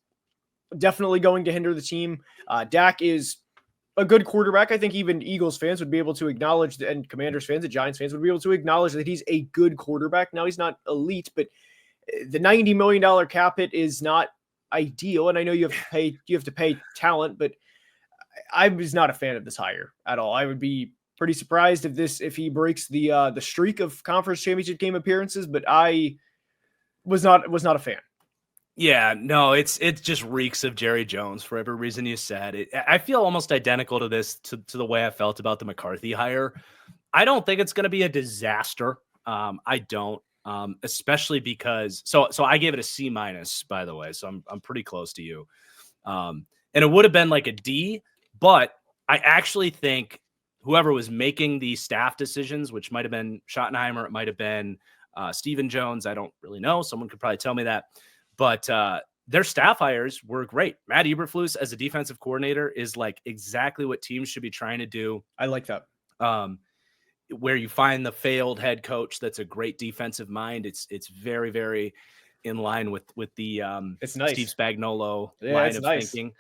definitely going to hinder the team. Dak is a good quarterback. I think even Eagles fans would be able to acknowledge, and Commanders fans and Giants fans would be able to acknowledge that he's a good quarterback. Now, he's not elite, but the $90 million cap hit is not ideal. And I know you have to pay talent, but I was not a fan of this hire at all. I would be pretty surprised if he breaks the streak of conference championship game appearances, but I was not a fan. Yeah, no, it just reeks of Jerry Jones for every reason you said. I feel almost identical to this, to the way I felt about the McCarthy hire. I don't think it's going to be a disaster. I don't, especially because so I gave it a C-, by the way, so I'm pretty close to you. And it would have been like a D, but I actually think whoever was making the staff decisions, which might have been Schottenheimer, it might have been Stephen Jones, I don't really know. Someone could probably tell me that. But their staff hires were great. Matt Eberflus as a defensive coordinator is like exactly what teams should be trying to do. I like that. Where you find the failed head coach that's a great defensive mind. It's very, very in line with the it's nice. Steve Spagnuolo line of thinking.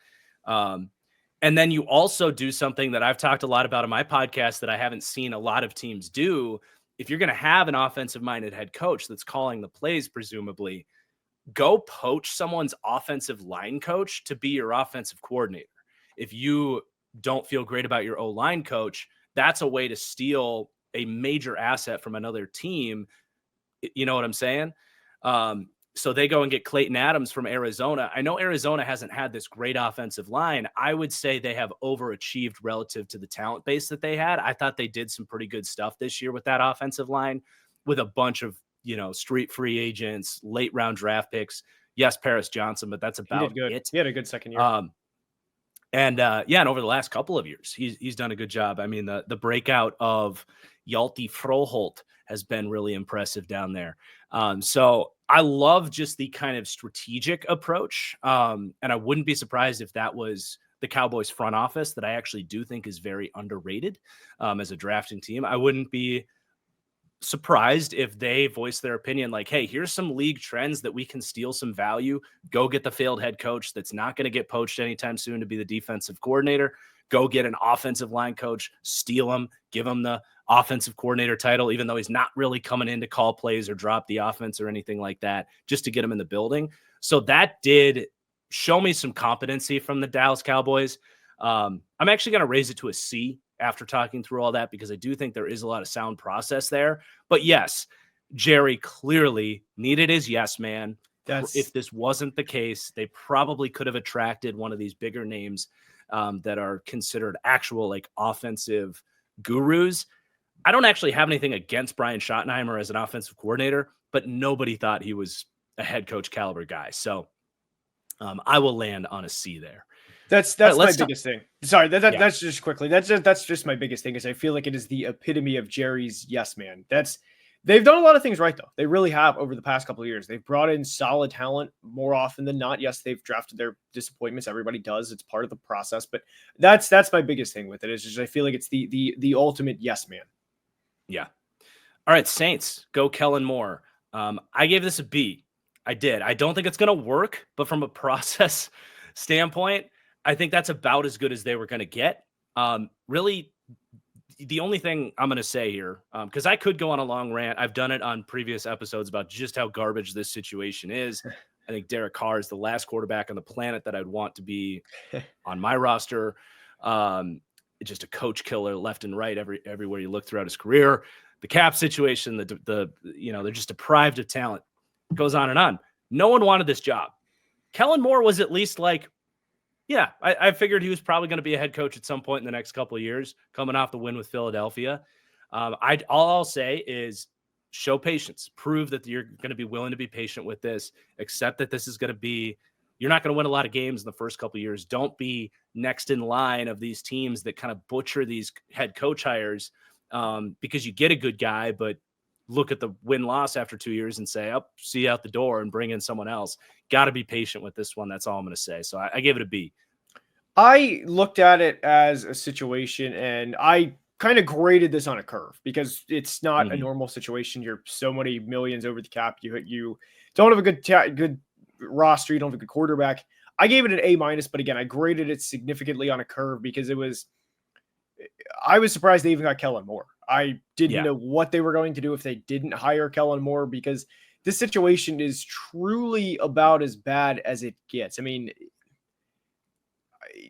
And then you also do something that I've talked a lot about in my podcast that I haven't seen a lot of teams do. If you're going to have an offensive-minded head coach that's calling the plays, presumably, go poach someone's offensive line coach to be your offensive coordinator. If you don't feel great about your O-line coach, that's a way to steal a major asset from another team. You know what I'm saying? So they go and get Clayton Adams from Arizona. I know Arizona hasn't had this great offensive line. I would say they have overachieved relative to the talent base that they had. I thought they did some pretty good stuff this year with that offensive line, with a bunch of street free agents, late round draft picks. Yes, Paris Johnson, but that's about it. He had a good second year. And over the last couple of years, he's done a good job. I mean, the breakout of Hjalte Froholt has been really impressive down there. So I love just the kind of strategic approach. And I wouldn't be surprised if that was the Cowboys front office, that I actually do think is very underrated as a drafting team. I wouldn't be surprised if they voice their opinion like, hey, here's some league trends that we can steal some value. Go get the failed head coach that's not going to get poached anytime soon to be the defensive coordinator. Go get an offensive line coach, steal him, give him the offensive coordinator title, even though he's not really coming in to call plays or drop the offense or anything like that, just to get him in the building. So that did show me some competency from the Dallas Cowboys. I'm actually going to raise it to a C after talking through all that, because I do think there is a lot of sound process there. But yes, Jerry clearly needed his yes man. If this wasn't the case, they probably could have attracted one of these bigger names that are considered actual like offensive gurus. I don't actually have anything against Brian Schottenheimer as an offensive coordinator, but nobody thought he was a head coach caliber guy. So I will land on a C there. That's my biggest thing. Sorry, that's just quickly. That's just my biggest thing, is I feel like it is the epitome of Jerry's yes man. They've done a lot of things right, though. They really have over the past couple of years. They've brought in solid talent more often than not. Yes, they've drafted their disappointments. Everybody does. It's part of the process. But that's my biggest thing with it. Is just I feel like it's the ultimate yes man. Yeah. All right, Saints, go Kellen Moore. I gave this a B. I did. I don't think it's going to work, but from a process standpoint, I think that's about as good as they were going to get. Really, the only thing I'm going to say here, because I could go on a long rant. I've done it on previous episodes about just how garbage this situation is. I think Derek Carr is the last quarterback on the planet that I'd want to be on my roster. Just a coach killer left and right everywhere you look throughout his career. The cap situation, they're just deprived of talent. Goes on and on. No one wanted this job. Kellen Moore was at least like, yeah, I figured he was probably going to be a head coach at some point in the next couple of years, coming off the win with Philadelphia. All I'll say is show patience. Prove that you're going to be willing to be patient with this. Accept that this is going to be, you're not going to win a lot of games in the first couple of years. Don't be next in line of these teams that kind of butcher these head coach hires because you get a good guy, but look at the win-loss after 2 years and say, oh, see you out the door and bring in someone else. Got to be patient with this one. That's all I'm going to say. So I gave it a B. I looked at it as a situation, and I kind of graded this on a curve because it's not a normal situation. You're so many millions over the cap. You don't have a good roster. You don't have a good quarterback. I gave it an A-, but again, I graded it significantly on a curve because I was surprised they even got Kellen Moore. I didn't know what they were going to do if they didn't hire Kellen Moore because this situation is truly about as bad as it gets. I mean,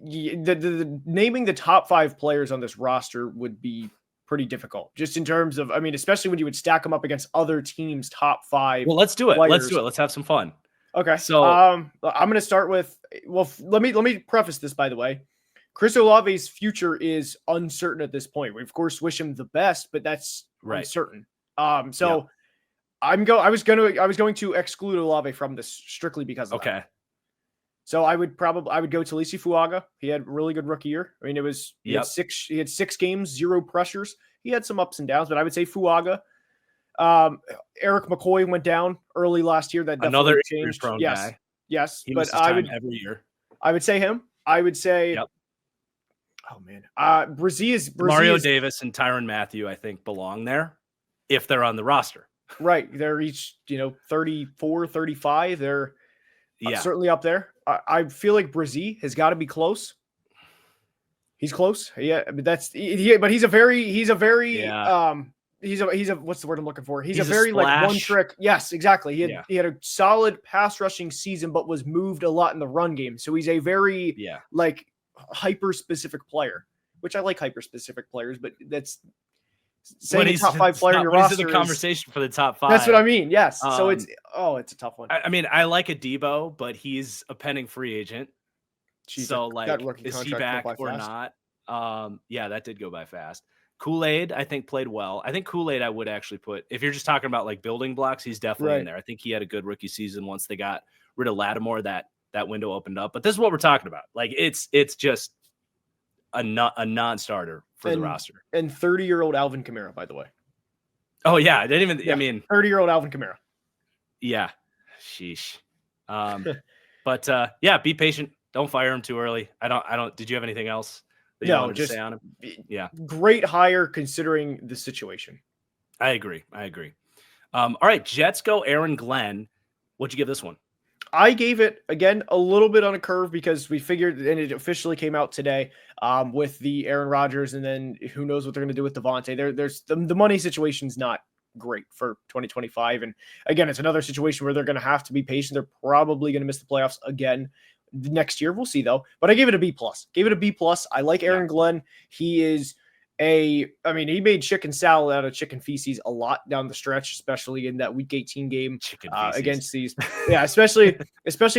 the naming the top 5 players on this roster would be pretty difficult just in terms of, I mean, especially when you would stack them up against other teams' top 5. Well, let's do it. Players. Let's do it. Let's have some fun. Okay. So I'm going to start with, let me preface this, by the way. Chris Olave's future is uncertain at this point. We of course wish him the best, but that's uncertain. I was going to exclude Olave from this strictly because of that. So I would go to Lisi Fuaga. He had a really good rookie year. I mean, he had 6 games, 0 pressures. He had some ups and downs, but I would say Fuaga. Eric McCoy went down early last year. That another changed. Guy. Yes, but every year. I would say him. I would say. Yep. Oh man, Brzee Mario Davis and Tyrann Mathieu, I think, belong there if they're on the roster. Right, they're each 34, 35. They're certainly up there. I feel like Brzee has got to be close. He's close. Yeah, but but he's a very what's the word I'm looking for? He's a very like one trick. Yes, exactly. He had a solid pass rushing season, but was moved a lot in the run game. So he's a very like hyper specific player, which I like hyper specific players, but that's saying he's top 5 player in your roster. He's in the conversation for the top 5. That's what I mean. Yes. So it's a tough one. I mean, I like a Debo, but he's a pending free agent. So like, is he back or not? That did go by fast. Kool-Aid, I think, played well. I think Kool-Aid I would actually put, if you're just talking about like building blocks, he's definitely in there. I think he had a good rookie season once they got rid of Lattimore, that window opened up. But this is what we're talking about. Like it's just a non-starter for the roster. And 30-year-old Alvin Kamara, by the way. Oh yeah, I didn't even. I mean, 30-year-old Alvin Kamara. Yeah, sheesh. But be patient. Don't fire him too early. I don't. Did you have anything else that you wanted to say on him? Yeah, great hire considering the situation. I agree. All right, Jets go Aaron Glenn. What'd you give this one? I gave it, again, a little bit on a curve because we figured, and it officially came out today with the Aaron Rodgers, and then who knows what they're going to do with Devontae. There's the money situation's not great for 2025. And again, it's another situation where they're going to have to be patient. They're probably going to miss the playoffs again next year. We'll see, though. But I gave it a B+. I like Aaron Glenn. He is he made chicken salad out of chicken feces a lot down the stretch, especially in that Week 18 game against these. Yeah, especially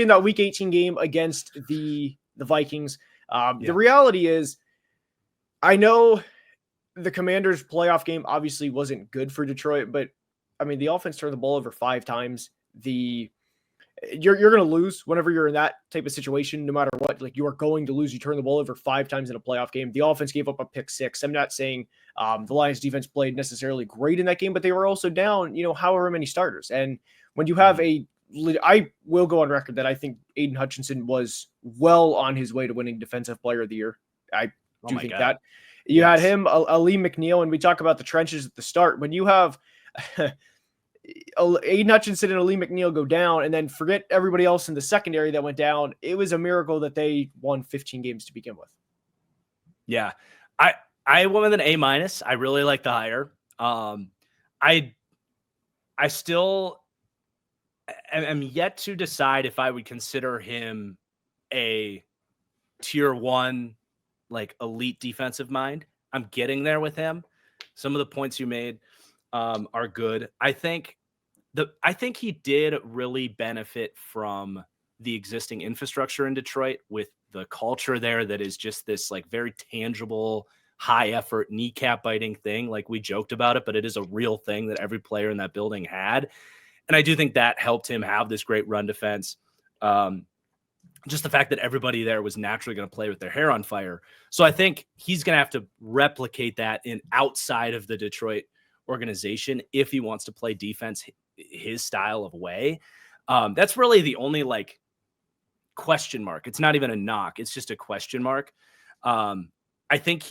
in that Week 18 game against the Vikings. The reality is, I know the Commanders' playoff game obviously wasn't good for Detroit, but I mean, the offense turned the ball over 5 times. You're going to lose whenever you're in that type of situation, no matter what. Like, you are going to lose. You turn the ball over 5 times in a playoff game. The offense gave up a pick 6. I'm not saying the Lions defense played necessarily great in that game, but they were also down, however many starters. And when you have I will go on record that I think Aiden Hutchinson was well on his way to winning Defensive Player of the Year. I do think that. You had him, Ali McNeil, and we talk about the trenches at the start. When you have Aiden Hutchinson and Ali McNeil go down, and then forget everybody else in the secondary that went down. It was a miracle that they won 15 games to begin with. Yeah. I went with an A-. I really like the hire. I still am yet to decide if I would consider him a tier 1, like elite defensive mind. I'm getting there with him. Some of the points you made are good. I think he did really benefit from the existing infrastructure in Detroit with the culture there that is just this like very tangible, high effort, kneecap biting thing. Like we joked about it, but it is a real thing that every player in that building had. And I do think that helped him have this great run defense. Just the fact that everybody there was naturally going to play with their hair on fire. So I think he's going to have to replicate that in outside of the Detroit organization if he wants to play defense his style of way. That's really the only like question mark. It's not even a knock. It's just a question mark. I think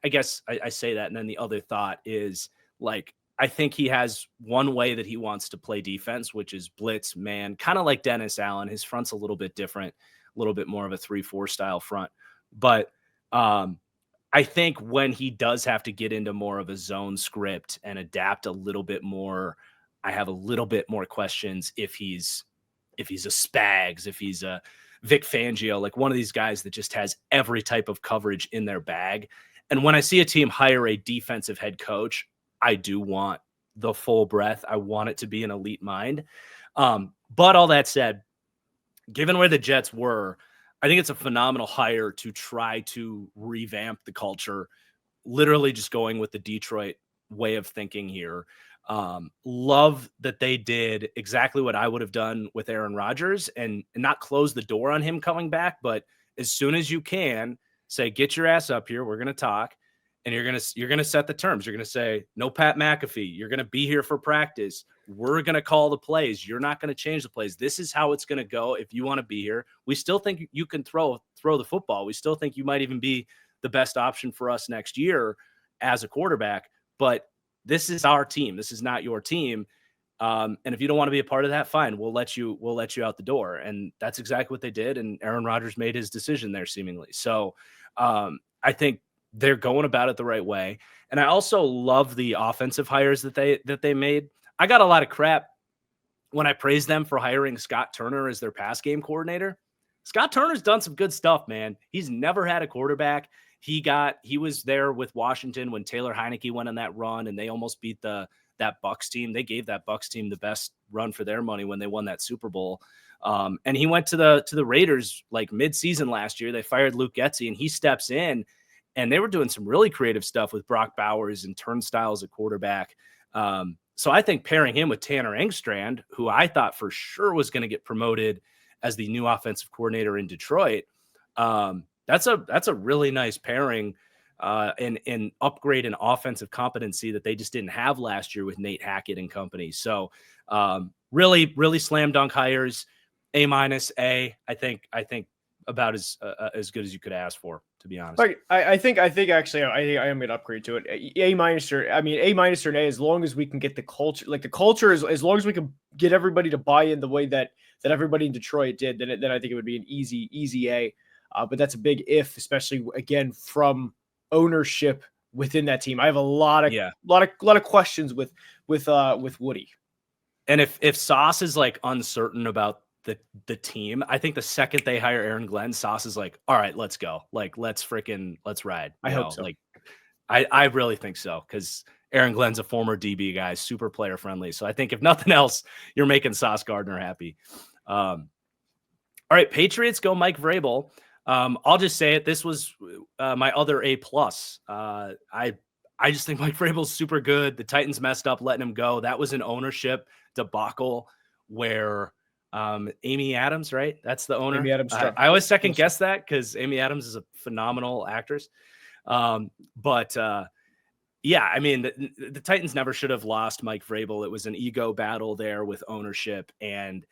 I guess I say that. And then the other thought is like, I think he has one way that he wants to play defense, which is blitz, man, kind of like Dennis Allen. His front's a little bit different, a little bit more of a 3-4 style front. But I think when he does have to get into more of a zone script and adapt a little bit more, I have a little bit more questions if he's a Spags, if he's a Vic Fangio, like one of these guys that just has every type of coverage in their bag. And when I see a team hire a defensive head coach, I do want the full breadth. I want it to be an elite mind. But all that said, given where the Jets were, I think it's a phenomenal hire to try to revamp the culture, literally just going with the Detroit way of thinking here. Love that they did exactly what I would have done with Aaron Rodgers and not close the door on him coming back. But as soon as you can say, get your ass up here, we're going to talk. And you're gonna set the terms. You're gonna say, no Pat McAfee. You're gonna be here for practice. We're gonna call the plays. You're not gonna change the plays. This is how it's gonna go. If you want to be here, we still think you can throw the football. We still think you might even be the best option for us next year as a quarterback. But this is our team. This is not your team. And if you don't want to be a part of that, fine. We'll let you out the door. And that's exactly what they did. And Aaron Rodgers made his decision there seemingly. So I think they're going about it the right way. And I also love the offensive hires that they made. I got a lot of crap when I praised them for hiring Scott Turner as their pass game coordinator. Scott Turner's done some good stuff, man. He's never had a quarterback. He was there with Washington when Taylor Heineke went on that run and they almost beat that Bucs team. They gave that Bucs team the best run for their money when they won that Super Bowl. And he went to the Raiders like mid-season last year. They fired Luke Getsy and he steps in. And they were doing some really creative stuff with Brock Bowers and turnstiles at quarterback. So I think pairing him with Tanner Engstrand, who I thought for sure was going to get promoted as the new offensive coordinator in Detroit, that's a really nice pairing and upgrade in offensive competency that they just didn't have last year with Nate Hackett and company. So really, really slam dunk hires. A-, A. I think about as good as you could ask for, to be honest. I think actually I am going to upgrade to it. A- or an A, as long as we can get the culture, like the culture is, as long as we can get everybody to buy in the way that everybody in Detroit did, then I think it would be an easy A. But that's a big if, especially again from ownership within that team. I have a lot of questions with Woody. And if Sauce is like uncertain about the team, I think the second they hire Aaron Glenn, Sauce is like, all right, let's go. Like, let's ride. I hope so. Like, I really think so, because Aaron Glenn's a former DB guy, super player friendly. So I think if nothing else, you're making Sauce Gardner happy. All right, Patriots go Mike Vrabel. I'll just say it. This was my other A+. I just think Mike Vrabel's super good. The Titans messed up letting him go. That was an ownership debacle where Amy Adams, right? That's the owner. Amy Adams. I always second guess that because Amy Adams is a phenomenal actress. Yeah, I mean, the Titans never should have lost Mike Vrabel. It was an ego battle there with ownership. And,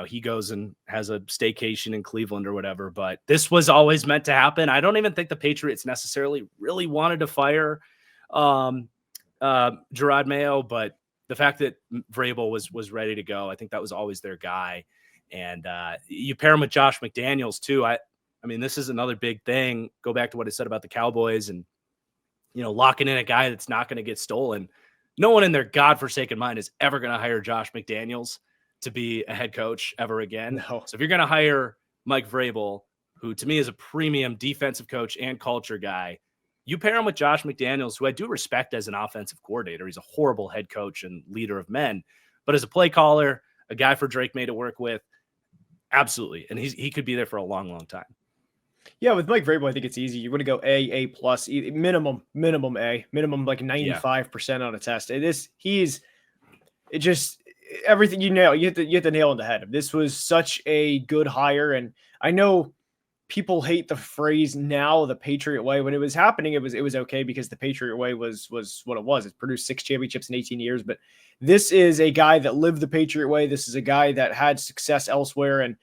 he goes and has a staycation in Cleveland or whatever. But this was always meant to happen. I don't even think the Patriots necessarily really wanted to fire Gerard Mayo, but the fact that Vrabel was ready to go, I think that was always their guy. And you pair him with Josh McDaniels too. I mean, this is another big thing. Go back to what I said about the Cowboys and, locking in a guy that's not going to get stolen. No one in their godforsaken mind is ever going to hire Josh McDaniels to be a head coach ever again. No. So if you're going to hire Mike Vrabel, who to me is a premium defensive coach and culture guy, you pair him with Josh McDaniels, who I do respect as an offensive coordinator. He's a horrible head coach and leader of men, but as a play caller, a guy for Drake May to work with, absolutely. And he could be there for a long, long time. Yeah, with Mike Vrabel, I think it's easy. You're going to go A plus, minimum A, minimum like 95% on a test. Everything you nail. You hit the nail on the head. This was such a good hire, and I know people hate the phrase now the Patriot way. When it was happening, it was okay because the Patriot way was what it was. It's produced 6 championships in 18 years, but this is a guy that lived the Patriot way. This is a guy that had success elsewhere, and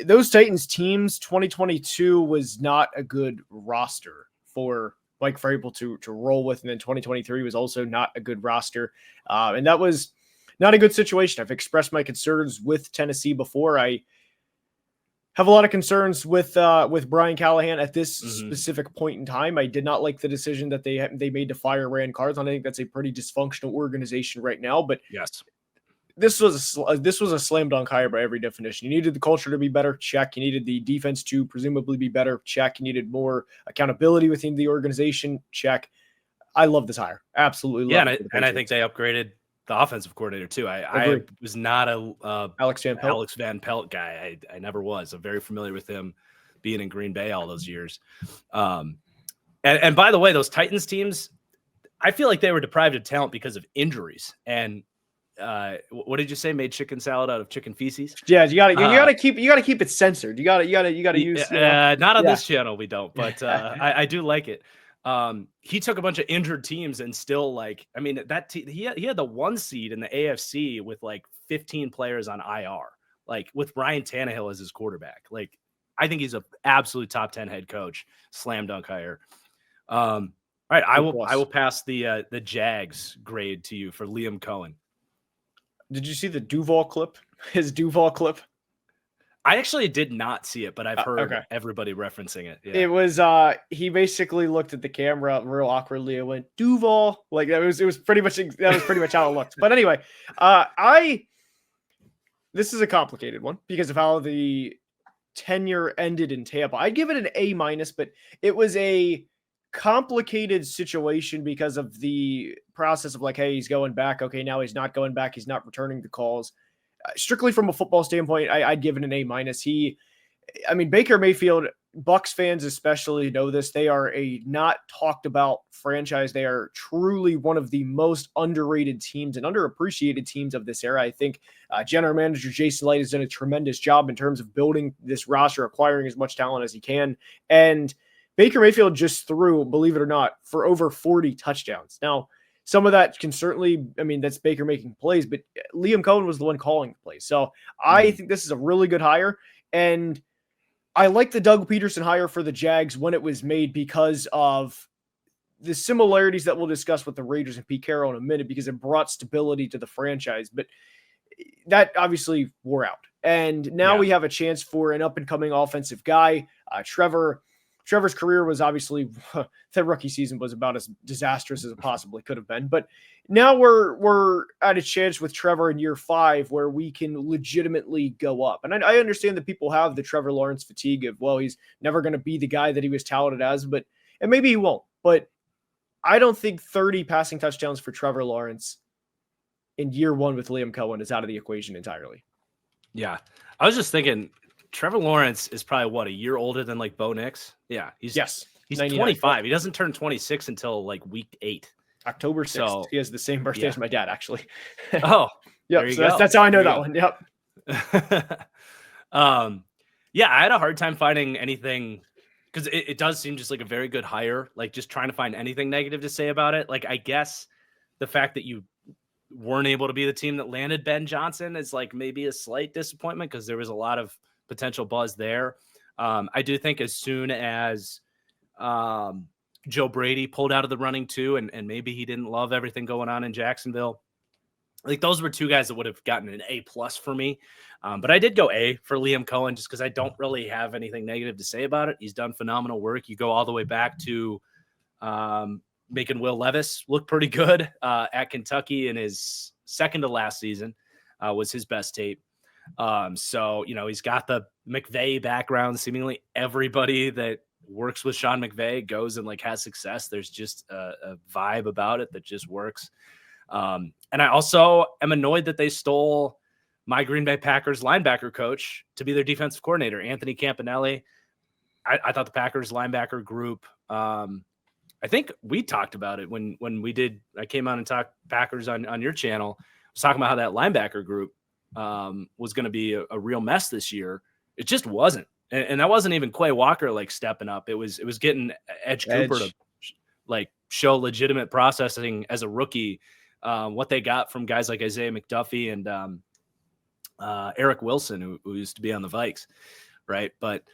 those Titans teams 2022 was not a good roster for Mike Vrabel to roll with. And then 2023 was also not a good roster. And that was not a good situation. I've expressed my concerns with Tennessee before. I have a lot of concerns with Brian Callahan at this specific point in time. I did not like the decision that they made to fire Rand Carthon. I think that's a pretty dysfunctional organization right now, but yes, this was a slam dunk hire by every definition. You needed the culture to be better, check. You needed the defense to presumably be better, check. You needed more accountability within the organization, check. I love this hire, absolutely. Yeah, and I think they upgraded the offensive coordinator too. I was not a Alex Van Pelt guy. I never was. I'm very familiar with him being in Green Bay all those years. And by the way, those Titans teams, I feel like they were deprived of talent because of injuries. And what did you say? Made chicken salad out of chicken feces? Yeah, you gotta keep it censored. You gotta use not on this channel. We don't, but I do like it. He took a bunch of injured teams and still he had the 1 seed in the AFC with like 15 players on IR, like with Ryan Tannehill as his quarterback. Like, I think he's an absolute top 10 head coach, slam dunk hire. All right, I will pass the Jags grade to you for Liam Cohen. Did you see the Duval clip? His Duval clip? I actually did not see it, but I've heard everybody referencing it. Yeah. It was he basically looked at the camera real awkwardly and went, Duval. Like it was pretty much how it looked. But anyway, this is a complicated one because of how the tenure ended in Tampa. I'd give it an A-, but it was a complicated situation because of the process of like, hey, he's going back. Okay, now he's not going back. He's not returning the calls. Strictly from a football standpoint, I'd give it an A-. Baker Mayfield, Bucs fans especially know this. They are a not talked about franchise. They are truly one of the most underrated teams and underappreciated teams of this era. I think general manager Jason Light has done a tremendous job in terms of building this roster, acquiring as much talent as he can. And Baker Mayfield just threw, believe it or not, for over 40 touchdowns. Now, some of that can certainly, that's Baker making plays, but Liam Cohen was the one calling the plays. So I think this is a really good hire. And I like the Doug Peterson hire for the Jags when it was made because of the similarities that we'll discuss with the Raiders and Pete Carroll in a minute, because it brought stability to the franchise. But that obviously wore out. And now we have a chance for an up-and-coming offensive guy, Trevor's career was obviously that rookie season was about as disastrous as it possibly could have been. But now we're at a chance with Trevor in year 5 where we can legitimately go up. And I understand that people have the Trevor Lawrence fatigue of, well, he's never going to be the guy that he was touted as, and maybe he won't. But I don't think 30 passing touchdowns for Trevor Lawrence in year 1 with Liam Cohen is out of the equation entirely. Yeah. I was just thinking, Trevor Lawrence is probably a year older than like Bo Nix. Yeah. He's 25. He doesn't turn 26 until like week 8. October 6th. So, he has the same birthday as my dad, actually. Oh, yeah. So that's how I know that one. Yep. I had a hard time finding anything because it does seem just like a very good hire. Like just trying to find anything negative to say about it. Like, I guess the fact that you weren't able to be the team that landed Ben Johnson is like maybe a slight disappointment because there was a lot of potential buzz there. I do think as soon as Joe Brady pulled out of the running too, and maybe he didn't love everything going on in Jacksonville, Like those were two guys that would have gotten an A+ for me. But I did go A for Liam Cohen just because I don't really have anything negative to say about it. He's done phenomenal work. You go all the way back to making Will Levis look pretty good at Kentucky in his second to last season was his best tape. So, he's got the McVay background. Seemingly everybody that works with Sean McVay goes and like has success. There's just a vibe about it that just works. And I also am annoyed that they stole my Green Bay Packers linebacker coach to be their defensive coordinator, Anthony Campanelli. I thought the Packers linebacker group, I think we talked about it when I came on and talked Packers on your channel. I was talking about how that linebacker group was going to be a real mess this year. It just wasn't. And that wasn't even Quay Walker like stepping up. It was getting Edge Cooper to like show legitimate processing as a rookie. What they got from guys like Isaiah McDuffie and Eric Wilson, who used to be on the Vikes, right? But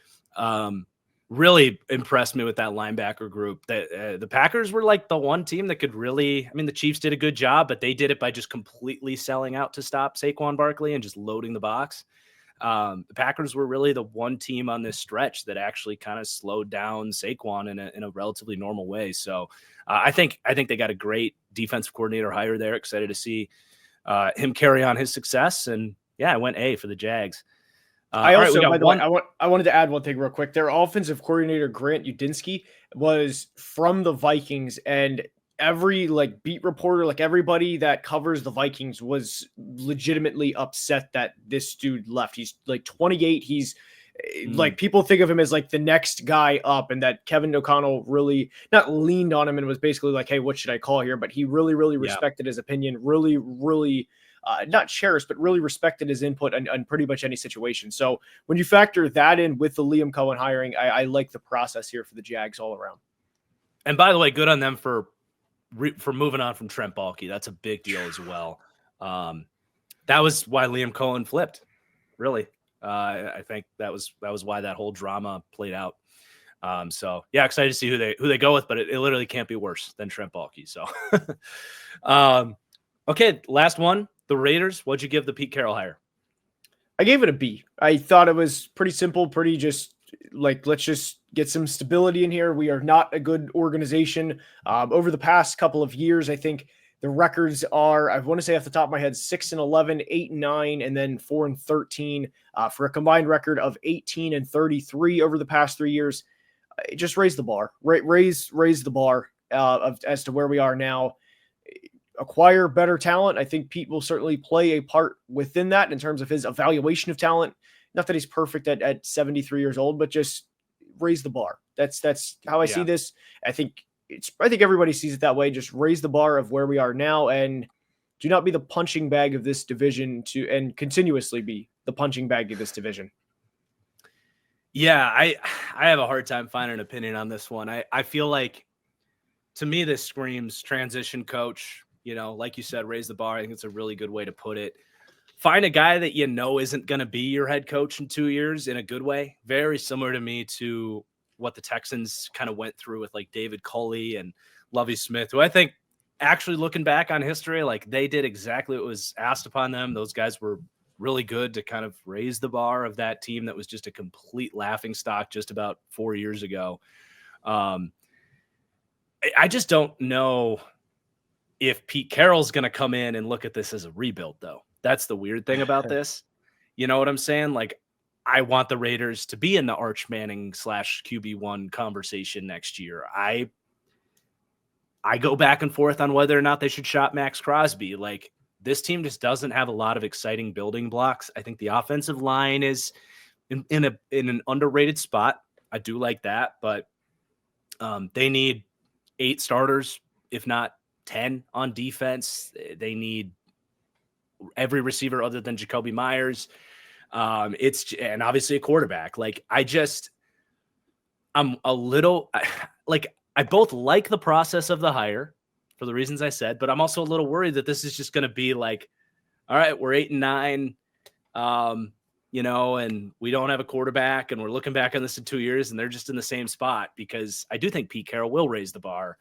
really impressed me with that linebacker group. That the Packers were like the one team that could really. I mean, the Chiefs did a good job, but they did it by just completely selling out to stop Saquon Barkley and just loading the box. The Packers were really the one team on this stretch that actually kind of slowed down Saquon in a relatively normal way. So I think they got a great defensive coordinator hire there. Excited to see him carry on his success. And yeah, I went A for the Jags. I also, by the way, I wanted to add one thing real quick. Their offensive coordinator, Grant Udinski, was from the Vikings, and every like beat reporter, like everybody that covers the Vikings was legitimately upset that this dude left. He's like 28. He's like, people think of him as like the next guy up, and that Kevin O'Connell really not leaned on him and was basically like, hey, what should I call here? But he really, really respected his opinion, really, really not cherished, but really respected his input on pretty much any situation. So when you factor that in with the Liam Cohen hiring, I like the process here for the Jags all around. And by the way, good on them for moving on from Trent Baalke. That's a big deal as well. That was why Liam Cohen flipped, really. I think that was why that whole drama played out. So yeah, excited to see who they go with, but it literally can't be worse than Trent Baalke. So, okay, last one, the Raiders. What'd you give the Pete Carroll hire? I gave it a B. I thought it was pretty simple, pretty just like, let's just get some stability in here. We are not a good organization. Over the past couple of years, I think the records are, I want to say off the top of my head, 6-11, 8-9, and then 4-13 for a combined record of 18-33 over the past 3 years. Just raise the bar, raise the bar as to where we are now. Acquire better talent. I think Pete will certainly play a part within that in terms of his evaluation of talent. Not that he's perfect at 73 years old, but just raise the bar. That's how I see this. I think everybody sees it that way. Just raise the bar of where we are now, and do not be the punching bag of this division and continuously be the punching bag of this division. Yeah, I have a hard time finding an opinion on this one. I feel like, to me, this screams transition coach. Like you said, raise the bar. I think it's a really good way to put it. Find a guy that isn't going to be your head coach in 2 years in a good way. Very similar to me to what the Texans kind of went through with like David Culley and Lovie Smith, who I think, actually looking back on history, like they did exactly what was asked upon them. Those guys were really good to kind of raise the bar of that team that was just a complete laughingstock just about 4 years ago. I just don't know if Pete Carroll's going to come in and look at this as a rebuild, though. That's the weird thing about this. You know what I'm saying? Like, I want the Raiders to be in the Arch Manning / QB1 conversation next year. I go back and forth on whether or not they should shop Max Crosby. Like, this team just doesn't have a lot of exciting building blocks. I think the offensive line is in an underrated spot. I do like that, but they need 8 starters, if not 10 on defense. They need every receiver other than Jacoby Myers. And obviously a quarterback. Like, I'm a little like, I both like the process of the hire for the reasons I said, but I'm also a little worried that this is just going to be like, all right, we're 8-9, and we don't have a quarterback, and we're looking back on this in 2 years, and they're just in the same spot, because I do think Pete Carroll will raise the bar.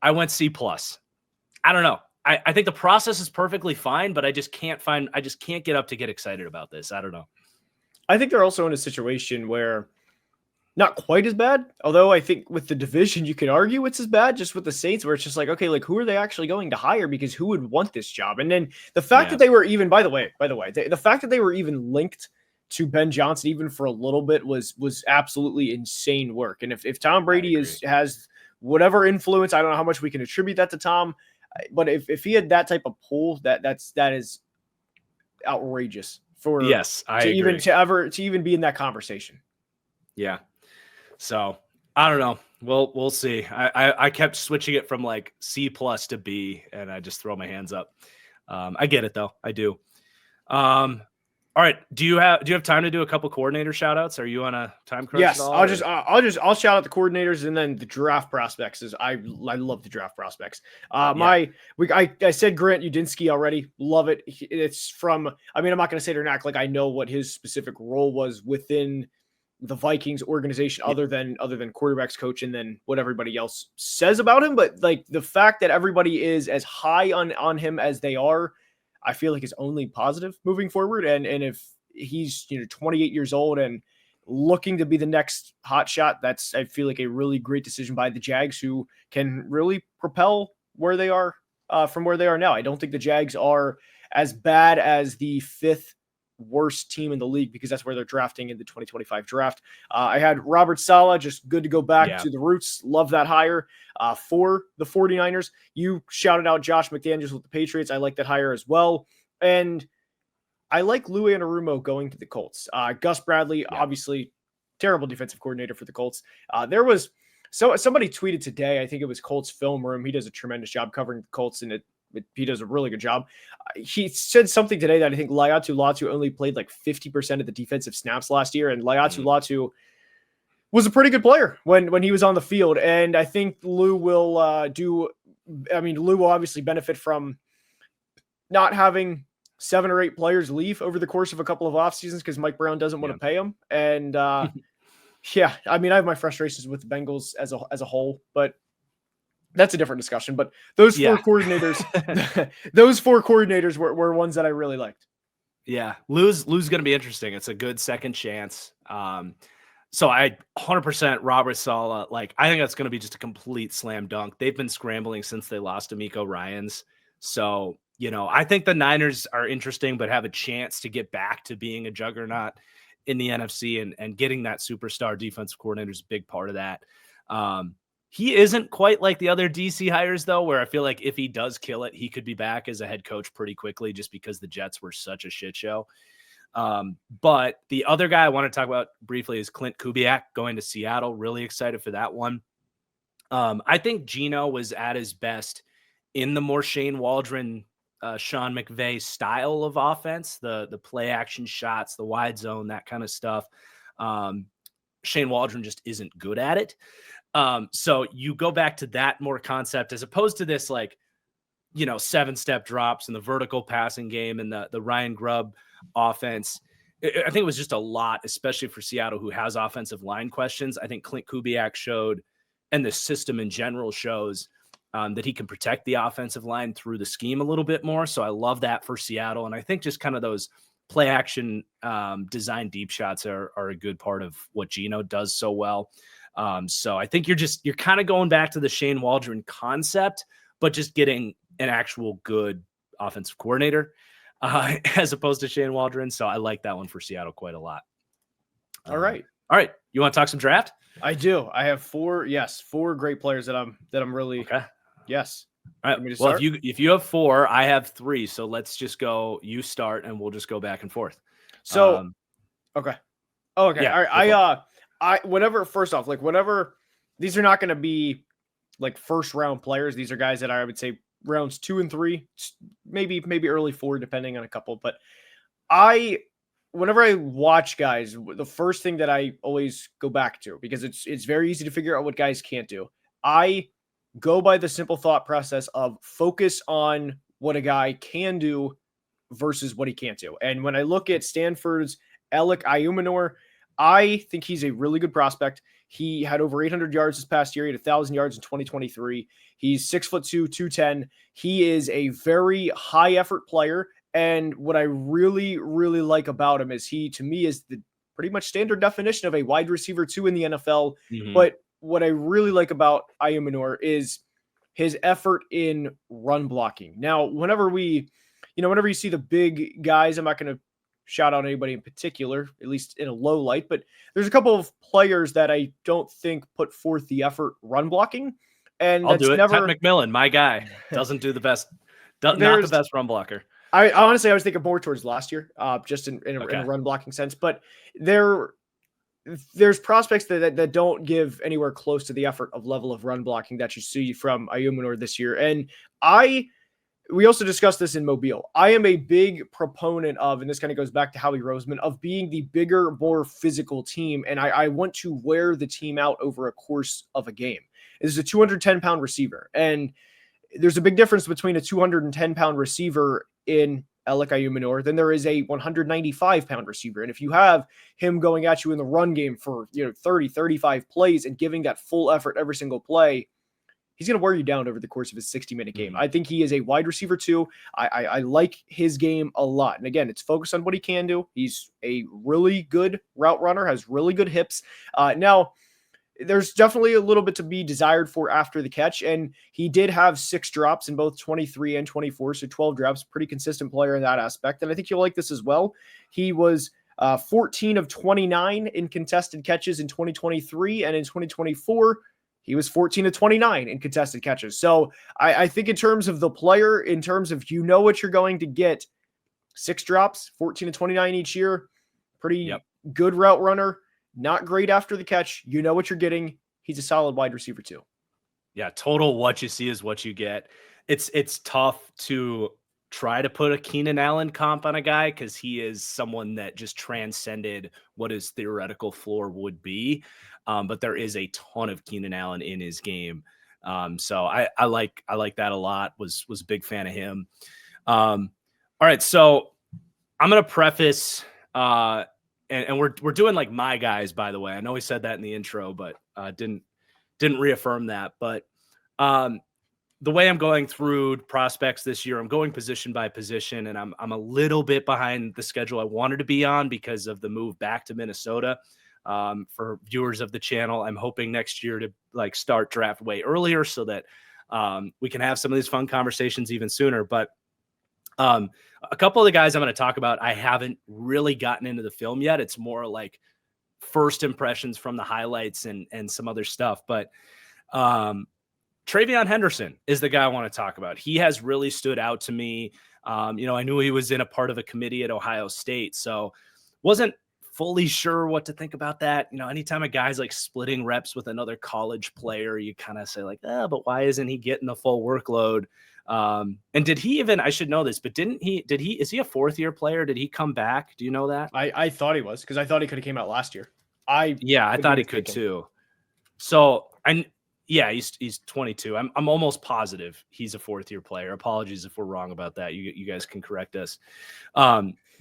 I went C+. I don't know. I think the process is perfectly fine, but I just can't get up to get excited about this. I don't know. I think they're also in a situation where not quite as bad, although I think with the division, you could argue it's as bad just with the Saints, where it's just like, okay, like who are they actually going to hire? Because who would want this job? And then the fact that they were even, by the way, the fact that they were even linked to Ben Johnson even for a little bit was absolutely insane work. And if Tom Brady has whatever influence, I don't know how much we can attribute that to Tom, but if he had that type of pull, that is outrageous for to even be in that conversation. Yeah. So I don't know. We'll see. I kept switching it from like C+ to B, and I just throw my hands up. I get it though. I do. All right. Do you have time to do a couple coordinator shout outs? Are you on a time crunch? Yes. At all, I'll shout out the coordinators and then the draft prospects. I love the draft prospects. I said Grant Udinski already. Love it. It's from, I mean, I'm not going to sit here and act like I know what his specific role was within the Vikings organization other than quarterbacks coach and then what everybody else says about him. But like the fact that everybody is as high on him as they are, I feel like is only positive moving forward. And if he's 28 years old and looking to be the next hot shot, that's, I feel like, a really great decision by the Jags, who can really propel where they are from where they are now. I don't think the Jags are as bad as the 5th worst team in the league, because that's where they're drafting in the 2025 draft. I had Robert Saleh, just good to go back to the roots. Love that hire for the 49ers. You shouted out Josh McDaniels with the Patriots. I like that hire as well. And I like Lou Anarumo going to the Colts. Gus Bradley, obviously terrible defensive coordinator for the Colts. There was somebody tweeted today, I think it was Colts Film Room. He does a tremendous job covering the Colts, and he does a really good job. He said something today that I think Laiatu Latu only played like 50% of the defensive snaps last year. And Laiatu Latu was a pretty good player when he was on the field. And I think Lou will Lou will obviously benefit from not having 7 or 8 players leave over the course of a couple of off seasons because Mike Brown doesn't want to pay them. And I have my frustrations with the Bengals as a whole, but that's a different discussion. But those 4 coordinators, were ones that I really liked. Yeah. Lou's going to be interesting. It's a good second chance. So I 100% Robert Saleh, I think that's going to be just a complete slam dunk. They've been scrambling since they lost to Miko Ryans. So, I think the Niners are interesting, but have a chance to get back to being a juggernaut in the NFC, and getting that superstar defensive coordinator is a big part of that. He isn't quite like the other DC hires, though, where I feel like if he does kill it, he could be back as a head coach pretty quickly, just because the Jets were such a shit show. But the other guy I want to talk about briefly is Clint Kubiak going to Seattle. Really excited for that one. I think Geno was at his best in the more Shane Waldron, Sean McVay style of offense, the play action shots, the wide zone, that kind of stuff. Shane Waldron just isn't good at it. So you go back to that more concept as opposed to this 7-step drops and the vertical passing game and the Ryan Grubb offense. I think it was just a lot, especially for Seattle, who has offensive line questions. I think Clint Kubiak showed, and the system in general shows, that he can protect the offensive line through the scheme a little bit more. So I love that for Seattle. And I think just kind of those play action design deep shots are a good part of what Geno does so well. So I think you're kind of going back to the Shane Waldron concept, but just getting an actual good offensive coordinator as opposed to Shane Waldron. So I like that one for Seattle quite a lot. All right. You want to talk some draft? I do. I have 4 great players that I'm really, okay. Yes. All right. Well, if you have 4, I have 3. So let's just go, you start and we'll just go back and forth. So, okay. Oh, okay. Yeah, all right. Whatever, these are not going to be first round players. These are guys that I would say rounds 2 and 3, maybe early 4, depending on a couple. But whenever I watch guys, the first thing that I always go back to, because it's very easy to figure out what guys can't do. I go by the simple thought process of focus on what a guy can do versus what he can't do. And when I look at Stanford's Alec Ayumanor, I think he's a really good prospect. He had over 800 yards this past year. He had 1,000 yards in 2023. He's 6'2", 210. He is a very high effort player. And what I really, really like about him is he, to me, is the pretty much standard definition of a wide receiver 2 in the NFL. Mm-hmm. But what I really like about Ayumanor is his effort in run blocking. Now, whenever you see the big guys, I'm not going to shout out anybody in particular, at least in a low light, but there's a couple of players that I don't think put forth the effort run blocking. And I'll do it. Ted McMillan, my guy, doesn't do the best, not the best run blocker. I honestly, I was thinking more towards last year, just in a run blocking sense, but there's prospects that don't give anywhere close to the effort of level of run blocking that you see from Ayumanor this year. And we also discussed this in Mobile. I am a big proponent of, and this kind of goes back to Howie Roseman, of being the bigger, more physical team. And I want to wear the team out over a course of a game. This is a 210-pound receiver. And there's a big difference between a 210-pound receiver in Alec Ayumanor than there is a 195-pound receiver. And if you have him going at you in the run game for 30, 35 plays and giving that full effort every single play, he's going to wear you down over the course of his 60-minute game. I think he is a wide receiver too. I like his game a lot. And again, it's focused on what he can do. He's a really good route runner, has really good hips. Now, there's definitely a little bit to be desired for after the catch. And he did have 6 drops in both 23 and 24. So 12 drops, pretty consistent player in that aspect. And I think you'll like this as well. He was 14 of 29 in contested catches in 2023. And in 2024, he was 14 of 29 in contested catches. So I think in terms of the player, in terms of what you're going to get, 6 drops, 14 to 29 each year, pretty good route runner. Not great after the catch. You know what you're getting. He's a solid wide receiver too. Yeah, total what you see is what you get. It's tough to try to put a Keenan Allen comp on a guy because he is someone that just transcended what his theoretical floor would be. But there is a ton of Keenan Allen in his game. So I like that a lot. Was a big fan of him. All right, so I'm gonna preface and we're doing like my guys, by the way. I know we said that in the intro, but didn't reaffirm that. But the way I'm going through prospects this year, I'm going position by position, and I'm a little bit behind the schedule I wanted to be on because of the move back to Minnesota. For viewers of the channel, I'm hoping next year to like start draft way earlier so that we can have some of these fun conversations even sooner. But a couple of the guys I'm going to talk about, I haven't really gotten into the film yet. It's more like first impressions from the highlights and some other stuff. But TreVeyon Henderson is the guy I want to talk about. He has really stood out to me. I knew he was in a part of a committee at Ohio State, so wasn't fully sure what to think about that. Anytime a guy's like splitting reps with another college player, you kind of say like, but why isn't he getting the full workload? And did he even, I should know this, but is he a 4th-year player? Did he come back? Do you know that? I thought he was, because I thought he could have came out last year. I thought he could too. So, he's 22. I'm almost positive he's a 4th-year player. Apologies if we're wrong about that. You guys can correct us.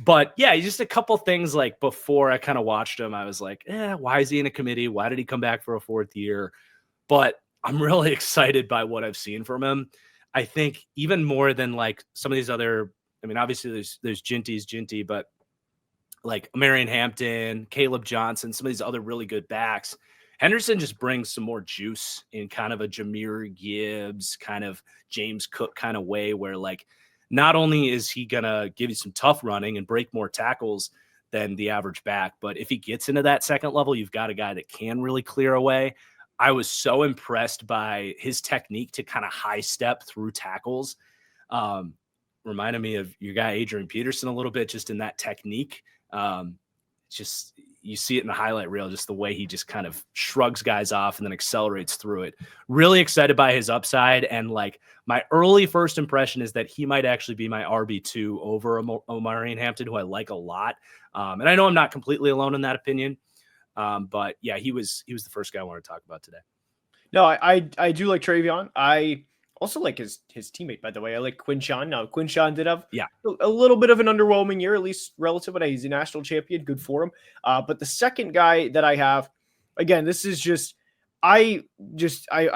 But yeah, just a couple things like before I kind of watched him, I was like, why is he in a committee? Why did he come back for a 4th year? But I'm really excited by what I've seen from him. I think even more than like some of these other, obviously there's Ginty, but like Marion Hampton, Caleb Johnson, some of these other really good backs, Henderson just brings some more juice in kind of a Jahmyr Gibbs, kind of James Cook kind of way where like, not only is he going to give you some tough running and break more tackles than the average back, but if he gets into that second level, you've got a guy that can really clear away. I was so impressed by his technique to kind of high step through tackles. Reminded me of your guy, Adrian Peterson, a little bit, just in that technique. Just you see it in the highlight reel, just the way he just kind of shrugs guys off and then accelerates through it. Really excited by his upside. And like my early first impression is that he might actually be my RB2 over Marion Hampton, who I like a lot. And I know I'm not completely alone in that opinion. But yeah, he was the first guy I wanted to talk about today. No, I do like TreVeyon. I Also like his teammate, by the way. I like Quinshawn. Now Quinshawn did have Yeah. a little bit of an underwhelming year, at least relative, but he's a national champion. Good for him. But the second guy that I have, again, this is just I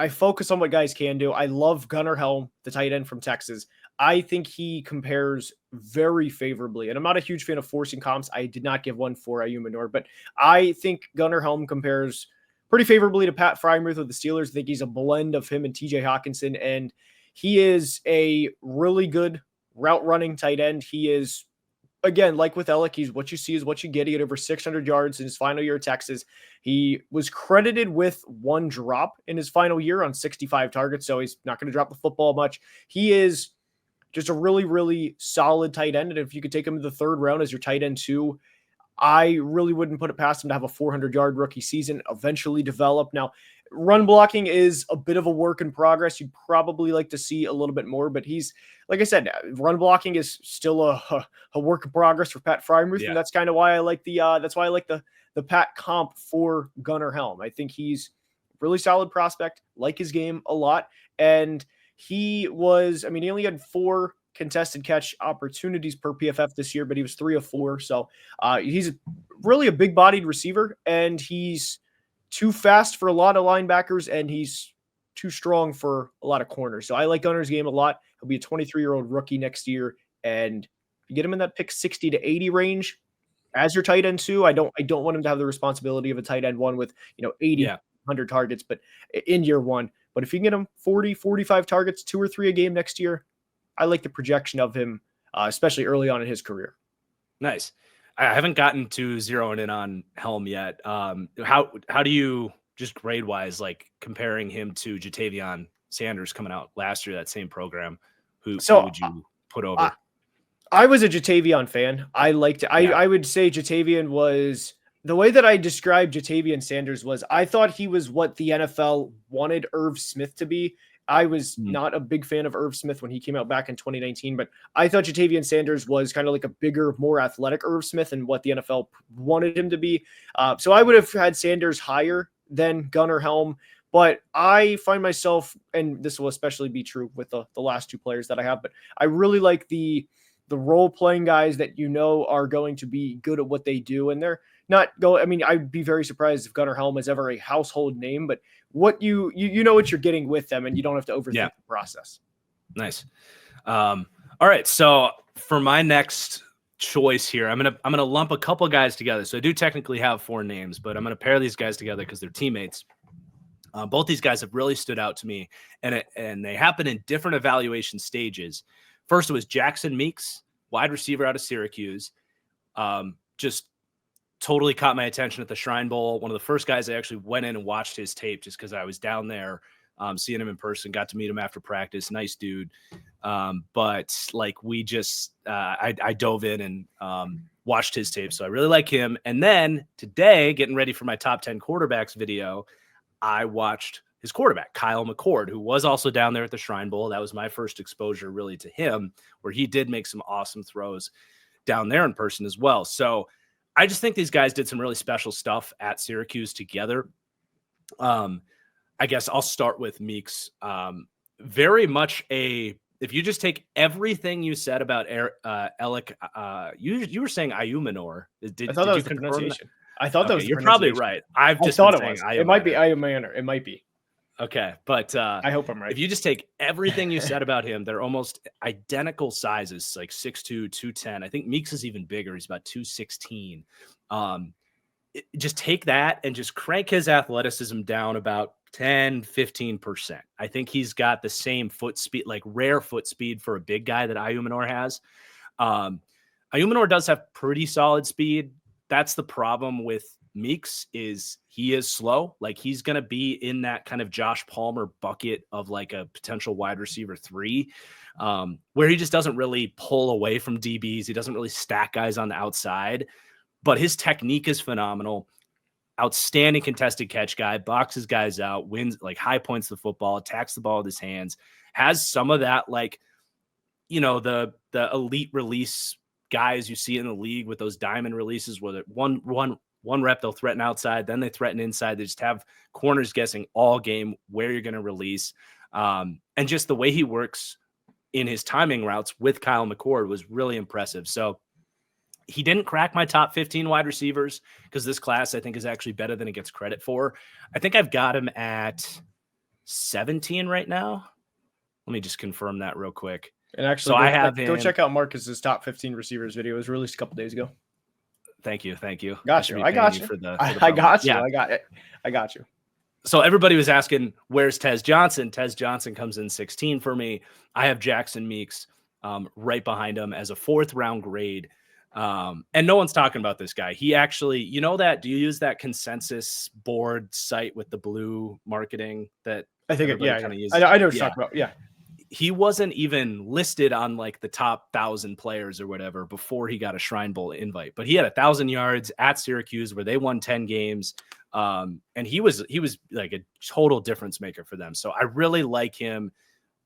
focus on what guys can do. I love Gunnar Helm, the tight end from Texas. I think he compares very favorably, and I'm not a huge fan of forcing comps. I did not give one for Ayumanor, but I think Gunnar Helm compares pretty favorably to Pat Frymuth of the Steelers. I think he's a blend of him and TJ Hawkinson, and he is a really good route running tight end. He is, again, like with Ellick, he's what you see is what you get. He had over 600 yards in his final year at Texas. He was credited with one drop in his final year on 65 targets, so he's not going to drop the football much. He is just a really, really solid tight end, and if you could take him to the third round as your tight end too, I really wouldn't put it past him to have a 400-yard rookie season, eventually develop. Now, run blocking is a bit of a work in progress. You'd probably like to see a little bit more, but he's, like I said, run blocking is still a work in progress for Pat Frymuth, and that's kind of why I like the Pat comp for Gunnar Helm. I think he's a really solid prospect, like his game a lot, and he only had 4 contested catch opportunities per PFF this year, but he was 3 of 4. So he's really a big bodied receiver, and he's too fast for a lot of linebackers, and he's too strong for a lot of corners. So I like Gunnar's game a lot. He'll be a 23-year-old rookie next year. And if you get him in that pick 60 to 80 range as your tight end too, I don't want him to have the responsibility of a tight end one with, 80, 100 targets, but in year one. But if you can get him 40, 45 targets, 2 or 3 a game next year, I like the projection of him, especially early on in his career. Nice. I haven't gotten to zeroing in on Helm yet. How do you just grade wise, like comparing him to Jatavion Sanders coming out last year, that same program? Who would you put over? I was a Jatavion fan. I liked it. I would say Jatavion was the way that I described Jatavion Sanders was I thought he was what the NFL wanted Irv Smith to be. I was not a big fan of Irv Smith when he came out back in 2019, but I thought Jatavion Sanders was kind of like a bigger, more athletic Irv Smith and what the NFL wanted him to be. So I would have had Sanders higher than Gunnar Helm, but I find myself, and this will especially be true with the last 2 players that I have, but I really like the role-playing guys that are going to be good at what they do, and they're not go. I mean, I'd be very surprised if Gunnar Helm is ever a household name, but what you know what you're getting with them, and you don't have to overthink the process. Nice. All right. So for my next choice here, I'm gonna lump a couple guys together. So I do technically have 4 names, but I'm gonna pair these guys together because they're teammates. Both these guys have really stood out to me, and they happen in different evaluation stages. First, it was Jackson Meeks, wide receiver out of Syracuse. Just totally caught my attention at the Shrine Bowl. One of the first guys I actually went in and watched his tape just because I was down there seeing him in person, got to meet him after practice. Nice dude. But like we just, I dove in and watched his tape. So I really like him. And then today, getting ready for my top 10 quarterbacks video, I watched his quarterback, Kyle McCord, who was also down there at the Shrine Bowl. That was my first exposure really to him, where he did make some awesome throws down there in person as well. So I just think these guys did some really special stuff at Syracuse together. I guess I'll start with Meeks. Very much if you just take everything you said about Alec, you were saying Ayumanor. I thought that was the pronunciation. I thought that was. You're probably right. I've just thought it was. It might be Ayumanor. It might be. Okay, but I hope I'm right. If you just take everything you said about him, they're almost identical sizes, like 6'2", 210. I think Meeks is even bigger. He's about 216. Just take that and just crank his athleticism down about 10, 15%. I think he's got the same foot speed, like rare foot speed for a big guy that Ayumanor has. Ayumanor does have pretty solid speed. That's the problem with Meeks is he is slow. Like he's going to be in that kind of Josh Palmer bucket of like a potential wide receiver 3, where he just doesn't really pull away from DBs. He doesn't really stack guys on the outside, but his technique is phenomenal. Outstanding contested catch guy, boxes guys out, wins, like high points the football, attacks the ball with his hands, has some of that, like, the elite release guys you see in the league with those diamond releases where one rep, they'll threaten outside, then they threaten inside. They just have corners guessing all game where you're going to release. And just the way he works in his timing routes with Kyle McCord was really impressive. So he didn't crack my top 15 wide receivers because this class I think is actually better than it gets credit for. I think I've got him at 17 right now. Let me just confirm that real quick. And actually, go check out Marcus's top 15 receivers video. It was released a couple days ago. Thank you. Got you. I got you. I got you. Yeah. I got you. So everybody was asking, where's Tez Johnson? Tez Johnson comes in 16 for me. I have Jackson Meeks right behind him as a 4th round grade. And no one's talking about this guy. He actually, do you use that consensus board site with the blue marketing that I think I know what you're talking about. Yeah. He wasn't even listed on like the top 1,000 players or whatever before he got a Shrine Bowl invite, but he had 1,000 yards at Syracuse where they won 10 games. And he was like a total difference maker for them. So I really like him.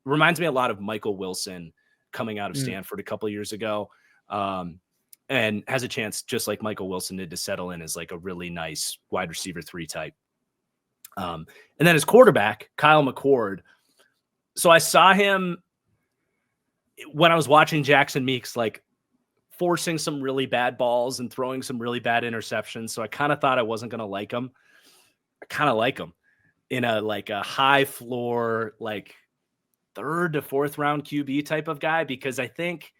Reminds me a lot of Michael Wilson coming out of Stanford a couple years ago. And has a chance, just like Michael Wilson did, to settle in as like a really nice wide receiver 3 type. And then his quarterback, Kyle McCord. So I saw him when I was watching Jackson Meeks, like forcing some really bad balls and throwing some really bad interceptions. So I kind of thought I wasn't going to like him. I kind of like him in a high floor, like 3rd to 4th round QB type of guy, because I think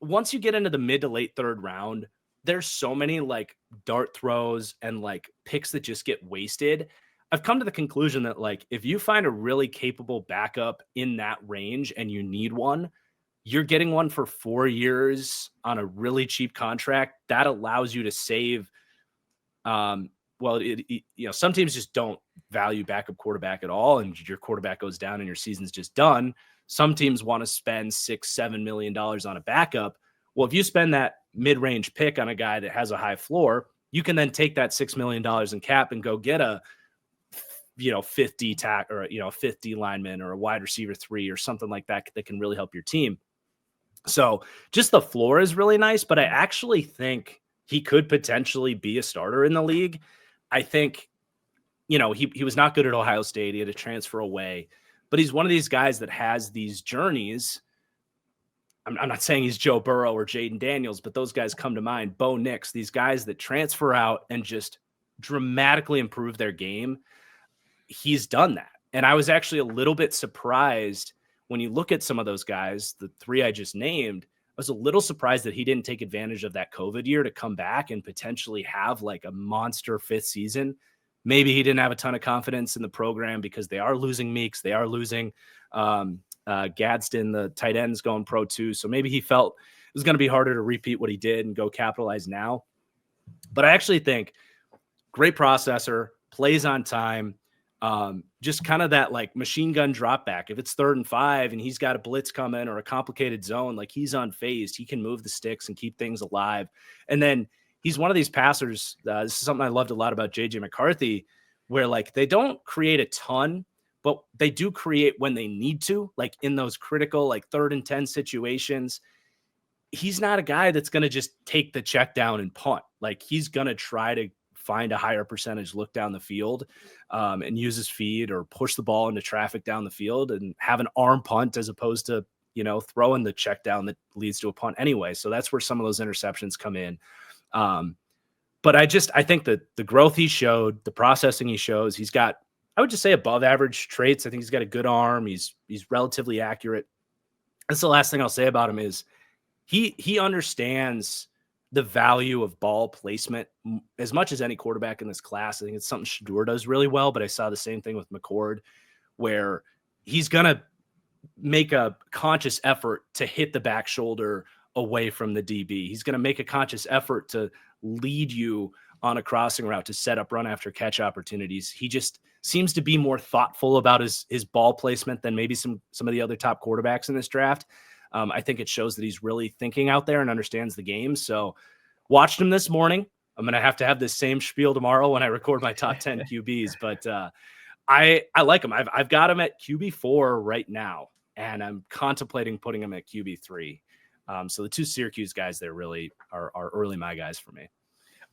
once you get into the mid to late 3rd round, there's so many like dart throws and like picks that just get wasted. I've come to the conclusion that like, if you find a really capable backup in that range and you need one, you're getting one for 4 years on a really cheap contract that allows you to save. Some teams just don't value backup quarterback at all. And your quarterback goes down and your season's just done. Some teams want to spend $6-7 million on a backup. Well, if you spend that mid-range pick on a guy that has a high floor, you can then take that $6 million in cap and go get a 50 tack or 50 lineman or a wide receiver 3 or something like that can really help your team. So just the floor is really nice, but I actually think he could potentially be a starter in the league. I think, he was not good at Ohio State. He had to transfer away, but he's one of these guys that has these journeys. I'm not saying he's Joe Burrow or Jaden Daniels, but those guys come to mind. Bo Nix, these guys that transfer out and just dramatically improve their game. He's done that. And I was actually a little bit surprised when you look at some of those guys, the 3 I just named. I was a little surprised that he didn't take advantage of that COVID year to come back and potentially have like a monster 5th season. Maybe he didn't have a ton of confidence in the program because they are losing Meeks. They are losing Gadsden, the tight end's going pro too. So maybe he felt it was going to be harder to repeat what he did and go capitalize now. But I actually think great processor, plays on time. Just kind of that like machine gun drop back. If it's 3rd and 5 and he's got a blitz coming or a complicated zone, like he's unfazed, he can move the sticks and keep things alive. And then he's one of these passers. This is something I loved a lot about JJ McCarthy, where like they don't create a ton, but they do create when they need to, like in those critical, like 3rd and 10 situations. He's not a guy that's going to just take the check down and punt. Like he's going to try to find a higher percentage look down the field and use his feet or push the ball into traffic down the field and have an arm punt as opposed to, throwing the check down that leads to a punt anyway. So that's where some of those interceptions come in. But I think that the growth he showed, the processing he shows, he's got, I would just say above average traits. I think he's got a good arm. He's relatively accurate. That's the last thing I'll say about him is he understands the value of ball placement as much as any quarterback in this class. I think it's something Shedeur does really well, but I saw the same thing with McCord, where he's going to make a conscious effort to hit the back shoulder away from the DB. He's going to make a conscious effort to lead you on a crossing route to set up run after catch opportunities. He just seems to be more thoughtful about his ball placement than maybe some of the other top quarterbacks in this draft. I think it shows that he's really thinking out there and understands the game. So watched him this morning. I'm going to have this same spiel tomorrow when I record my top 10 QBs, but I like him. I've got him at QB4 right now, and I'm contemplating putting him at QB3. So the 2 Syracuse guys there really are early my guys for me.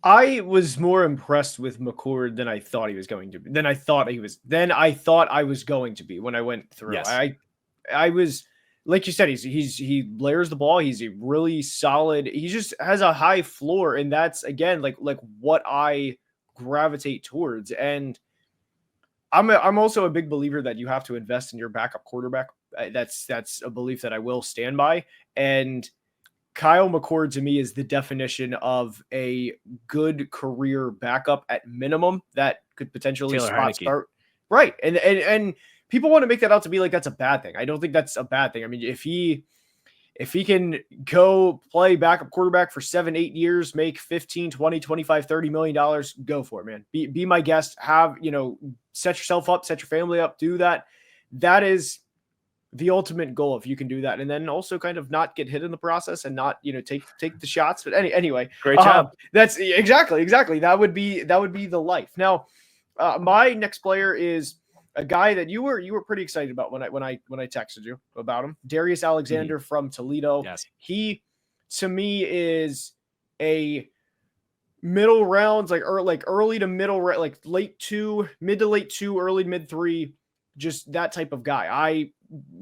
I was more impressed with McCord than I thought he was going to be. Than I thought I was going to be when I went through. Yes. I was, like you said, he layers the ball. He's a really solid. He just has a high floor, and that's again like what I gravitate towards. And I'm also a big believer that you have to invest in your backup quarterback. That's a belief that I will stand by. And Kyle McCord to me is the definition of a good career backup at minimum that could potentially Taylor spot Heineke. start. Right. And people want to make that out to be like that's a bad thing. I don't think that's a bad thing. I mean, if he can go play backup quarterback for 7-8 years, make 15, 20, 25, $30 million, go for it, man. Be my guest. Have, set yourself up, set your family up, do that. That is the ultimate goal if you can do that, and then also kind of not get hit in the process and not take the shots. But anyway, Great job. That's exactly that would be the life. Now, my next player is a guy that you were pretty excited about when I texted you about him, Darius Alexander from Toledo. Yes. He to me is a middle rounds, like early to middle, like late 2, mid to late 2, early to mid 3, just that type of guy.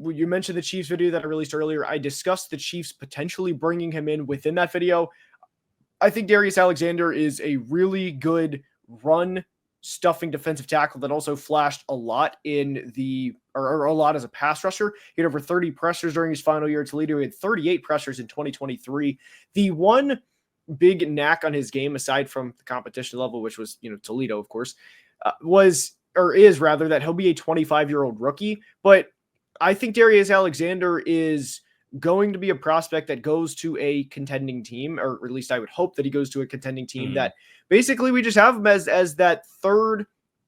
You mentioned the Chiefs video that I released earlier. I discussed the Chiefs potentially bringing him in within that video. I think Darius Alexander is a really good run stuffing defensive tackle that also flashed a lot or a lot as a pass rusher. He had over 30 pressures during his final year at Toledo. He had 38 pressures in 2023. The one big knack on his game, aside from the competition level, which was, Toledo, of course, is that he'll be a 25-year-old rookie. But I think Darius Alexander is going to be a prospect that goes to a contending team, or at least I would hope that he goes to a contending team that basically we just have him as that third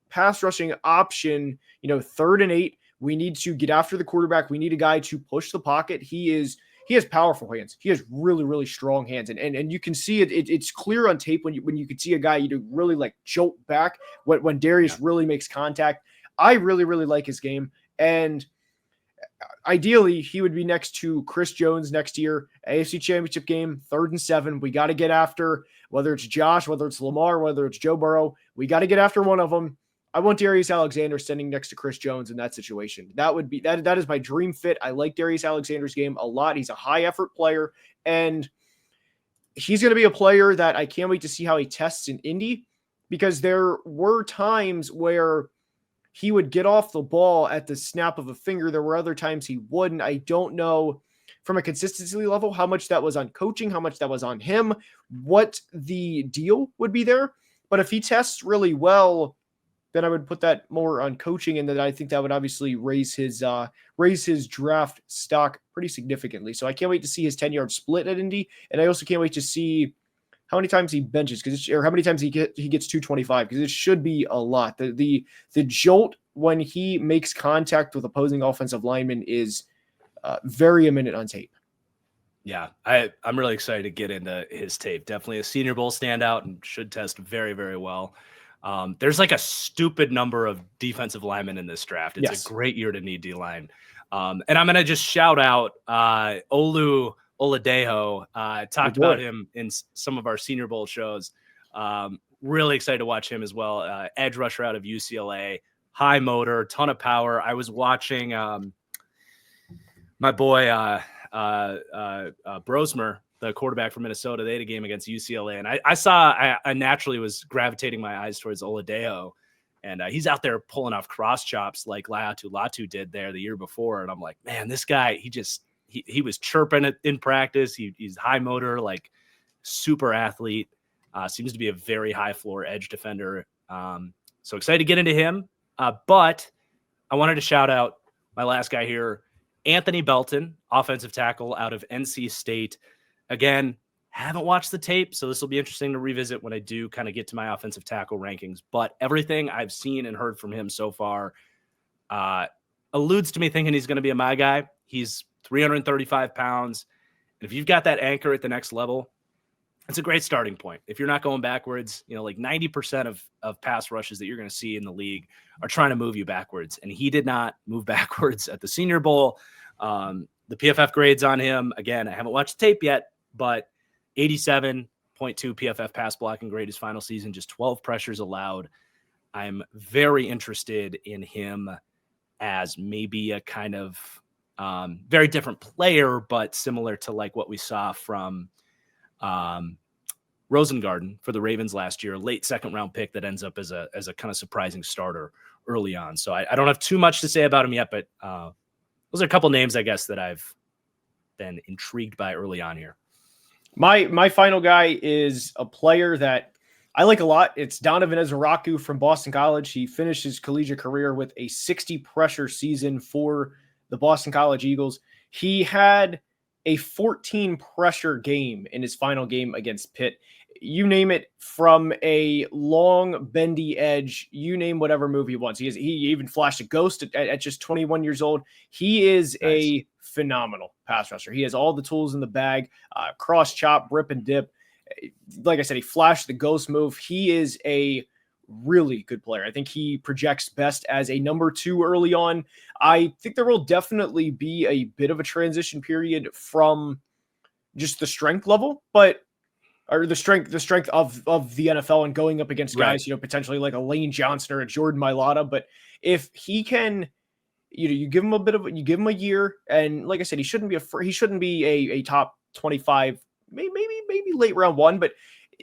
pass rushing option, 3rd and 8. We need to get after the quarterback. We need a guy to push the pocket. He has powerful hands. He has really, really strong hands. And you can see it. It's clear on tape when you can see a guy, really like jolt back when Darius really makes contact. I really, really like his game. And ideally, he would be next to Chris Jones next year, AFC Championship game, 3rd and 7. We got to get after, whether it's Josh, whether it's Lamar, whether it's Joe Burrow. We got to get after one of them. I want Darius Alexander standing next to Chris Jones in that situation. That is my dream fit. I like Darius Alexander's game a lot. He's a high effort player, and he's going to be a player that I can't wait to see how he tests in Indy, because there were times where he would get off the ball at the snap of a finger. There were other times he wouldn't. I don't know from a consistency level how much that was on coaching, how much that was on him, what the deal would be there. But if he tests really well, then I would put that more on coaching, and then I think that would obviously raise his draft stock pretty significantly. So I can't wait to see his 10-yard split at Indy, and I also can't wait to see how many times he benches, or how many times he gets 225, because it should be a lot. The jolt when he makes contact with opposing offensive linemen is very imminent on tape. Yeah, I'm really excited to get into his tape. Definitely a Senior Bowl standout and should test very, very well. There's like a stupid number of defensive linemen in this draft. It's a great year to need D-line. And I'm going to just shout out Olu Oladejo. Talked about him in some of our Senior Bowl shows. Really excited to watch him as well. Edge rusher out of UCLA, high motor, ton of power. I was watching my boy Brosmer, the quarterback from Minnesota. They had a game against UCLA, and I naturally was gravitating my eyes towards Oladejo, and he's out there pulling off cross chops like Latu did there the year before, and I'm like, man, this guy, he was chirping it in practice. He's high motor, like super athlete. Seems to be a very high floor edge defender. So excited to get into him. But I wanted to shout out my last guy here, Anthony Belton, offensive tackle out of NC State. Again, haven't watched the tape, so this will be interesting to revisit when I do kind of get to my offensive tackle rankings. But everything I've seen and heard from him so far alludes to me thinking he's going to be a my guy. He's 335 pounds. And if you've got that anchor at the next level, it's a great starting point. If you're not going backwards, like 90% of pass rushes that you're going to see in the league are trying to move you backwards. And he did not move backwards at the Senior Bowl. The PFF grades on him, again, I haven't watched the tape yet, but 87.5 .2 PFF pass blocking grade his final season, just 12 pressures allowed. I'm very interested in him as maybe a kind of very different player, but similar to like what we saw from Rosengarten for the Ravens last year, a late second round pick that ends up as a kind of surprising starter early on. So I don't have too much to say about him yet, but those are a couple names, I guess, that I've been intrigued by early on here. My final guy is a player that I like a lot. It's Donovan Ezeraku from Boston College. He finished his collegiate career with a 60 pressure season for the Boston College Eagles. He had a 14 pressure game in his final game against Pitt. You name it, from a long bendy edge, you name whatever move he wants. He even flashed a ghost at just 21 years old. He is nice. A phenomenal pass rusher. He has all the tools in the bag, cross chop, rip and dip. Like I said, he flashed the ghost move. He is a really good player. I think he projects best as a number 2 early on. I think there will definitely be a bit of a transition period from just the strength level, or the strength of the NFL and going up against guys, potentially like a Lane Johnson or a Jordan Mailata. But if he can, you give him you give him a year, and like I said, he shouldn't be a top 25, maybe late round 1, but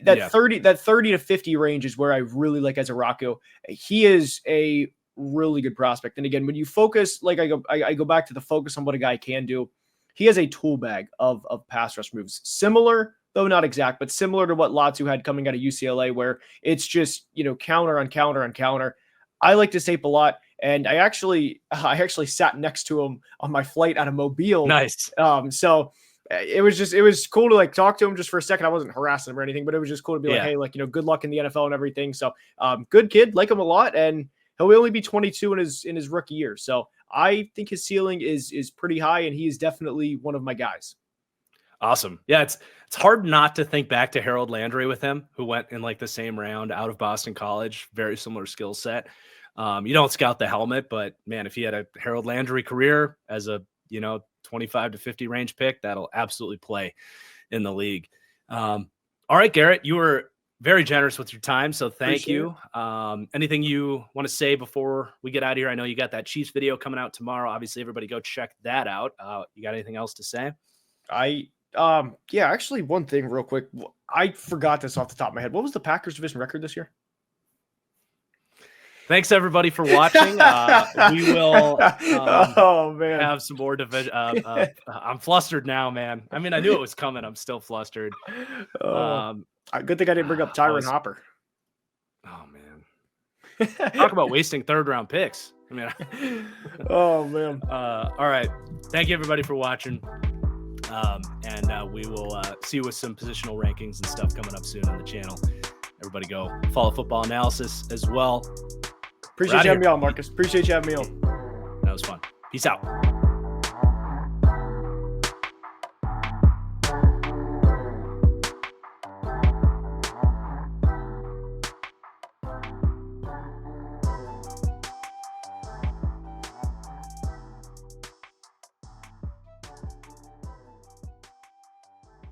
that 30 to 50 range is where I really like Ezeraku. He is a really good prospect. And again, when you focus, like I go back to the focus on what a guy can do, he has a tool bag of pass rush moves, similar, though not exact, but similar to what Latu had coming out of UCLA, where it's just, counter on counter on counter. I like this tape a lot. And I actually sat next to him on my flight out of Mobile. Nice. So it was cool to like talk to him just for a second. I wasn't harassing him or anything, but it was just cool to be like, hey, like, good luck in the NFL and everything. So good kid, like him a lot. And he'll only be 22 in his rookie year. So I think his ceiling is pretty high, and he is definitely one of my guys. Awesome. Yeah, it's hard not to think back to Harold Landry with him, who went in like the same round out of Boston College, very similar skill set. You don't scout the helmet, but man, if he had a Harold Landry career as a 25 to 50 range pick, that'll absolutely play in the league. All right, Garrett, you were very generous with your time, so thank you. Anything you want to say before we get out of here? I know you got that Chiefs video coming out tomorrow. Obviously, everybody go check that out. You got anything else to say? Actually, one thing real quick. I forgot this off the top of my head. What was the Packers division record this year? Thanks everybody for watching. We will have some more division. I'm flustered now, man. I mean, I knew it was coming. I'm still flustered. Good thing I didn't bring up Tyron Hopper. Oh man, talk about wasting third round picks. I mean, oh man. All right. Thank you everybody for watching. And we will see you with some positional rankings and stuff coming up soon on the channel. Everybody go follow Football Analysis as well. Appreciate you having me on, Marcus. Appreciate you having me on. That was fun. Peace out.